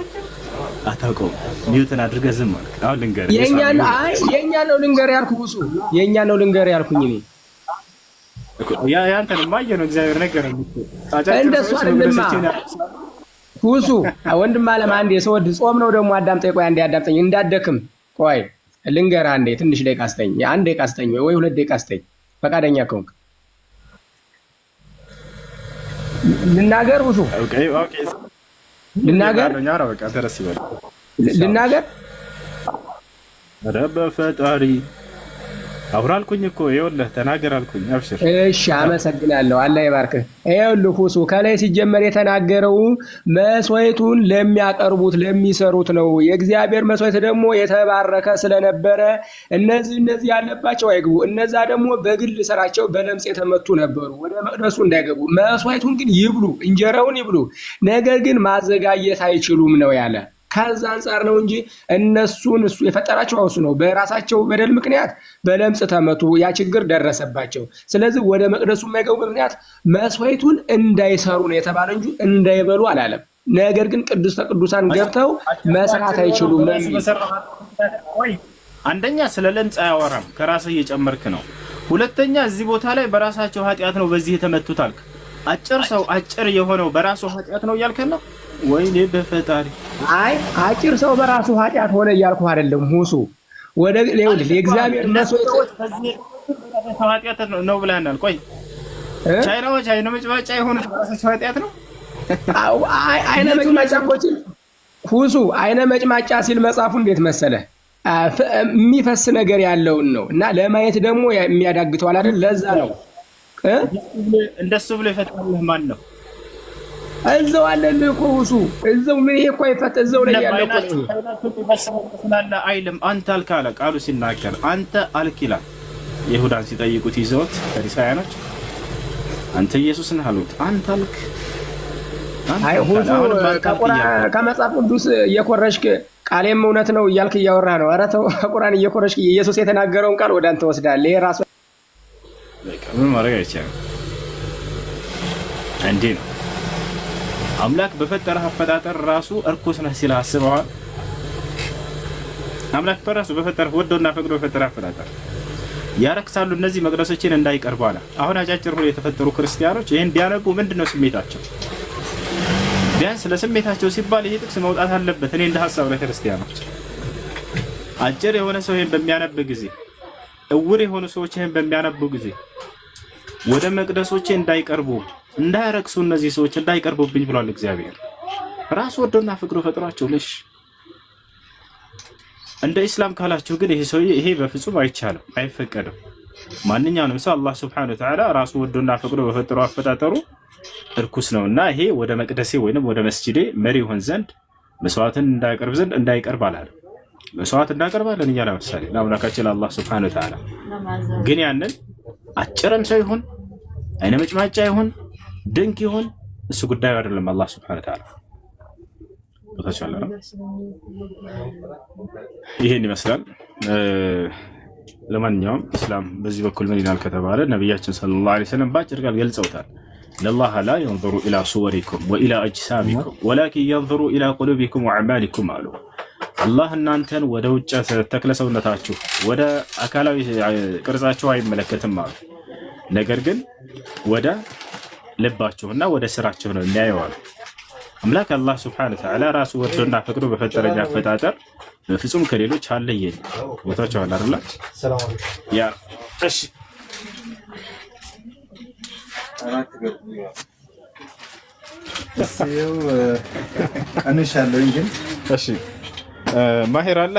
አታውቀውም። ሚውተን አድርገህ ዝም አልክ። አሁን ልንገርህ የኛ ነው ልንገርህ ያልኩህ እሱ የኛ ነው ልንገርህ ያልኩኝ እኔ ያንተን ማየ ነው እግዚአብሔር ነገረኝ። እንደሱ አይደለም ሁሱ ወንድም አለም አንዴ ሰወድ ጾም ነው ደግሞ አዳምጠኝ። ቆይ አንዴ አዳምጠኝ እንዳደክም። ቆይ ልንገርህ አንዴ ትንሽ ደቂቃ አስተኝ፣ አንድ ደቂቃ አስተኝ ወይ 2 ደቂቃ አስተኝ ፈቃደኛ ከሆንክ ልናገር። ሁሱ ኦኬ ልናገር ልናገር ረበ ፈጣሪ አብራልኩኝ እኮ ይኸውልህ ተናገር አልኩኝ። አብሽር እሺ አመሰግናለሁ። አላህ ይባርክህ። ይኸውልህ ሁሱ ከላይ ሲጀመር የተናገረው መስዋዕቱን ለሚያቀርቡት ለሚሰሩት ነው። የእግዚአብሔር መስዋዕት ደግሞ የተባረከ ስለነበረ እነዚህ ያለባቸው አይግቡ፣ እነዛ ደግሞ በግል ስራቸው በለምጽ የተመቱ ነበሩ ወደ መቅደሱ እንዳይገቡ። መስዋዕቱን ግን ይብሉ፣ እንጀራውን ይብሉ፣ ነገር ግን ማዘጋጀት አይችሉም ነው ያለ። ከዛ አንፃር ነው እንጂ እሱ የፈጠራቸው እሱ ነው። በራሳቸው በደል ምክንያት በለምጽ ተመቱ፣ ያ ችግር ደረሰባቸው። ስለዚህ ወደ መቅደሱ የማይገቡ ምክንያት መስዋዕቱን እንዳይሰሩ ነው የተባለ እንጂ እንዳይበሉ አላለም። ነገር ግን ቅድስተ ቅዱሳን ገብተው መስራት አይችሉም። አንደኛ ስለ ለምጽ አያወራም፣ ከራስህ እየጨመርክ ነው። ሁለተኛ እዚህ ቦታ ላይ በራሳቸው ኃጢአት ነው በዚህ የተመቱት አልክ። አጭር ሰው አጭር የሆነው በራሱ ኃጢአት ነው እያልከን ነው? ወይኔ በፈጣሪ አይ አጭር ሰው በራሱ ኃጢአት ሆነ እያልኩ አይደለም። ሁሱ ወደ ለውል የእግዚአብሔር መስዋዕት ኃጢአት ነው ብለናል። ቆይ ቻይናዎች አይነ መጭማጫ የሆኑት በራሳቸው ኃጢአት ነው? አይነ መጭማጫ ቆጭ ሁሱ አይነ መጭማጫ ሲል መጽሐፉ እንዴት መሰለ የሚፈስ ነገር ያለውን ነው እና ለማየት ደግሞ የሚያዳግተው አይደል? ለዛ ነው እንደሱ ብሎ የፈጠረልህ ማን ነው? እዛው አለልህ እኮ ሁሱ እዛው ምን ይሄ እኮ አይፈት እዛው ላይ ያለው እኮ ስላለ አይልም። አንተ አልክ አለ ቃሉ ሲናገር አንተ አልክ ይላል። ይሁዳን ሲጠይቁት ይዘውት ፈሪሳውያኖች አንተ ኢየሱስን አሉት። አንተ አልክ አይ ሁሱ ከመጽሐፍ ቅዱስ እየኮረሽክ ቃሌም እውነት ነው እያልክ እያወራ ነው። ኧረ ተው ቁርአን እየኮረሽክ ኢየሱስ የተናገረውን ቃል ወደ አንተ ወስዳለህ። ይሄ ራሱ ምን ማድረግ አይቻልም። እንዴ ነው አምላክ በፈጠረህ አፈጣጠር ራሱ እርኩስ ነህ ሲል አስበዋል። አምላክ በራሱ በፈጠረህ ወዶና ፈቅዶ በፈጠረህ አፈጣጠር ያረክሳሉ እነዚህ መቅደሶችን እንዳይቀርቡ አለ። አሁን አጫጭር ሆነው የተፈጠሩ ክርስቲያኖች ይሄን ቢያነቡ ምንድነው ስሜታቸው? ቢያንስ ለስሜታቸው ሲባል ይሄ ጥቅስ መውጣት አለበት። እኔ እንደ ሐሳብ ለክርስቲያኖች አጭር የሆነ ሰው ይሄን በሚያነብ ጊዜ፣ እውር የሆኑ ሰዎች ይሄን በሚያነቡ ጊዜ ወደ መቅደሶቼ እንዳይቀርቡ እንዳያረክሱ እነዚህ ሰዎች እንዳይቀርቡብኝ ብሏል እግዚአብሔር። ራሱ ወዶና ፈቅዶ ፈጥሯቸው ለሽ እንደ ኢስላም ካላችሁ ግን ይሄ በፍጹም አይቻልም፣ አይፈቀድም። ማንኛውንም ሰው አላህ Subhanahu Wa Ta'ala ራሱ ወዶና ፈቅዶ በፈጠረው አፈጣጠሩ እርኩስ ነውና ይሄ ወደ መቅደሴ ወይንም ወደ መስጂዴ መሪ ሆን ዘንድ መስዋዕትን እንዳይቀርብ ዘንድ እንዳይቀርብ አላለም። መስዋዕት እንዳቀርባለን እኛ ለምሳሌ ለአምላካችን አላህ Subhanahu Wa Ta'ala ግን ያንን አጭርም ሰው ይሁን አይነ መጭማጫ ይሁን ድንቅ ይሁን እሱ ጉዳዩ አይደለም። አላህ Subhanahu Wa Ta'ala ተቻለና ይሄን ይመስላል። ለማንኛውም እስላም በዚህ በኩል ምን ይላል ከተባለ ነብያችን ሰለላሁ ዐለይሂ ወሰለም ባጭር ቃል ገልጸውታል። ለላህ ላ ينظر الى صوركم والى اجسامكم ولكن ينظر الى قلوبكم واعمالكم አሉ። አላህ እናንተን ወደ ውጭ ተክለ ሰውነታችሁ ወደ አካላዊ ቅርጻችሁ አይመለከትም አሉ። ነገር ግን ወደ ልባችሁና ወደ ስራችሁ ነው የሚያየው አሉ። አምላክ አላህ ሱብሓነሁ ወተዓላ ራሱ ወዶና ፈቅዶ በፈጠረኝ አፈጣጠር በፍጹም ከሌሎች አለየኝ። ቦታቸዋል አይደል? ያ እሺ አንሻለሁ ግን እሺ ማሄር አለ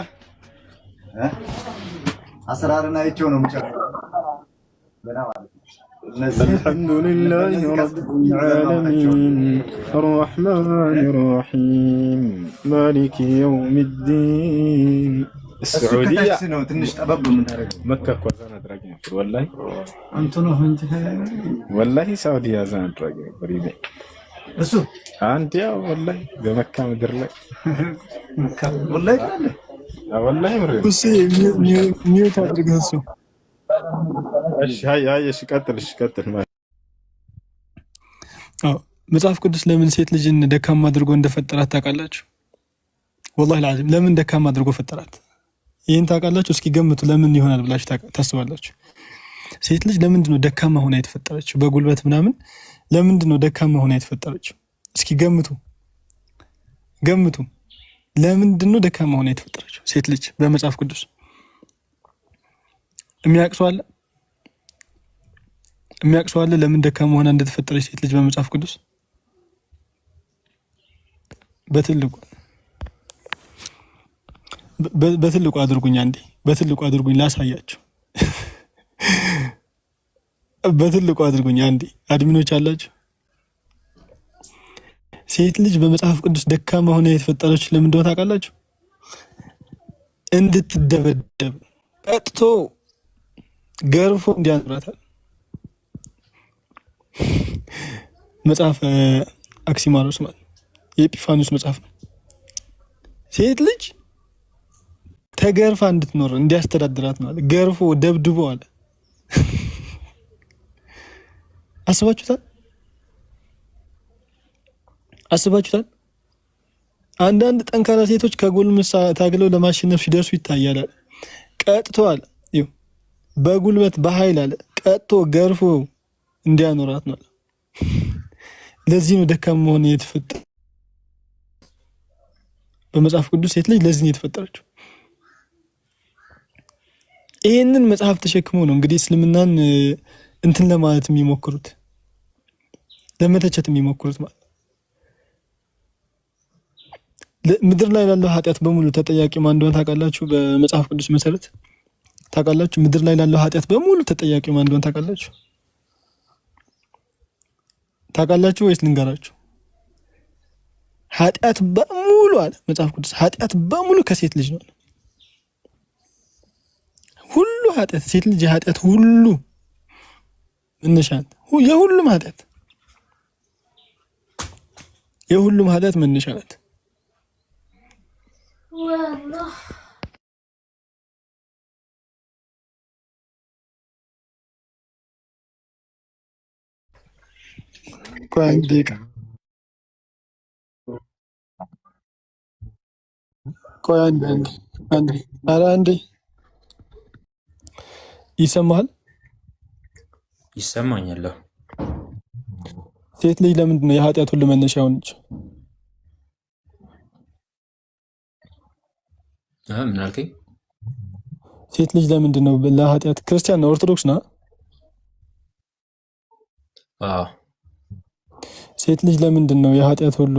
አስራርና አይቼው ነው የምጨርሰው ገና ማለት ነው። الحمد لله رب العالمين الرحمن الرحيم مالك يوم الدين السعودية تنش طبب من مكة كوزان ادراجي والله انت ነው እንት والله سعودية زان ادراجي بريبي እሱ አንተ ያው والله በመካ ምድር ላይ መካ والله والله ምርጥ እሺ ሚውት አድርገህ እሱ እሺ ሃይ እሺ ቀጥል መጽሐፍ ቅዱስ ለምን ሴት ልጅን ደካማ አድርጎ እንደፈጠራት ታውቃላችሁ? والله العظيم ለምን ደካማ አድርጎ ፈጠራት? ይሄን ታውቃላችሁ? እስኪ ገምቱ ለምን ይሆናል ብላችሁ ታስባላችሁ? ሴት ልጅ ለምንድን ነው ደካማ ሆና የተፈጠረችው? በጉልበት ምናምን ለምንድን ነው ደካማ ሆና የተፈጠረችው? እስኪ ገምቱ ለምንድን ነው ደካማ ሆና የተፈጠረችው ሴት ልጅ በመጽሐፍ ቅዱስ? የሚያቅሰው አለ ለምን ደካማ ሆና እንደተፈጠረች ሴት ልጅ በመጽሐፍ ቅዱስ? በትልቁ አድርጉኝ አንዴ፣ በትልቁ አድርጉኝ ላሳያችሁ። በትልቁ አድርጉኝ አንዴ፣ አድሚኖች አላችሁ። ሴት ልጅ በመጽሐፍ ቅዱስ ደካማ ሆና የተፈጠረች ለምን እንደሆነ ታውቃላችሁ? እንድትደበደብ ቀጥቶ ገርፎ እንዲያኖራታል። መጽሐፍ አክሲማሮስ ማለት የኤጲፋኒዎስ መጽሐፍ ነው። ሴት ልጅ ተገርፋ እንድትኖር እንዲያስተዳድራት ማለት ገርፎ ደብድቦ አለ። አስባችሁታል? አንዳንድ ጠንካራ ሴቶች ከጎልምሳ ታግለው ለማሸነፍ ሲደርሱ ይታያል። ቀጥቷል በጉልበት በኃይል አለ ቀጥቶ ገርፎ እንዲያኖራት ነው። ለዚህ ነው ደካማ መሆን የተፈጠረው በመጽሐፍ ቅዱስ። ሴት ልጅ ለዚህ ነው የተፈጠረችው። ይሄንን መጽሐፍ ተሸክመው ነው እንግዲህ እስልምናን እንትን ለማለት የሚሞክሩት፣ ለመተቸት የሚሞክሩት ማለት። ምድር ላይ ላለው ኃጢአት በሙሉ ተጠያቂ ማን እንደሆነ ታውቃላችሁ? በመጽሐፍ ቅዱስ መሰረት ታውቃላችሁ? ምድር ላይ ላለው ኃጢአት በሙሉ ተጠያቂ ማን እንደሆነ ታውቃላችሁ? ታውቃላችሁ ወይስ ልንገራችሁ? ኃጢአት በሙሉ አለ መጽሐፍ ቅዱስ፣ ኃጢአት በሙሉ ከሴት ልጅ ነው። ሁሉ ኃጢአት ሴት ልጅ የኃጢአት ሁሉ መነሻት፣ የሁሉም ኃጢአት መነሻ ናት። ቆይ አንዴ ይሰማል? ይሰማኛል። ሴት ልጅ ለምንድን ነው የኃጢአት ሁሉ መነሻ ሆነች? ምን አልከኝ? ሴት ልጅ ለምንድን ነው ለኃጢአት? ክርስቲያን ነው ኦርቶዶክስ ነው? ሴት ልጅ ለምንድን ነው የኃጢአት ሁሉ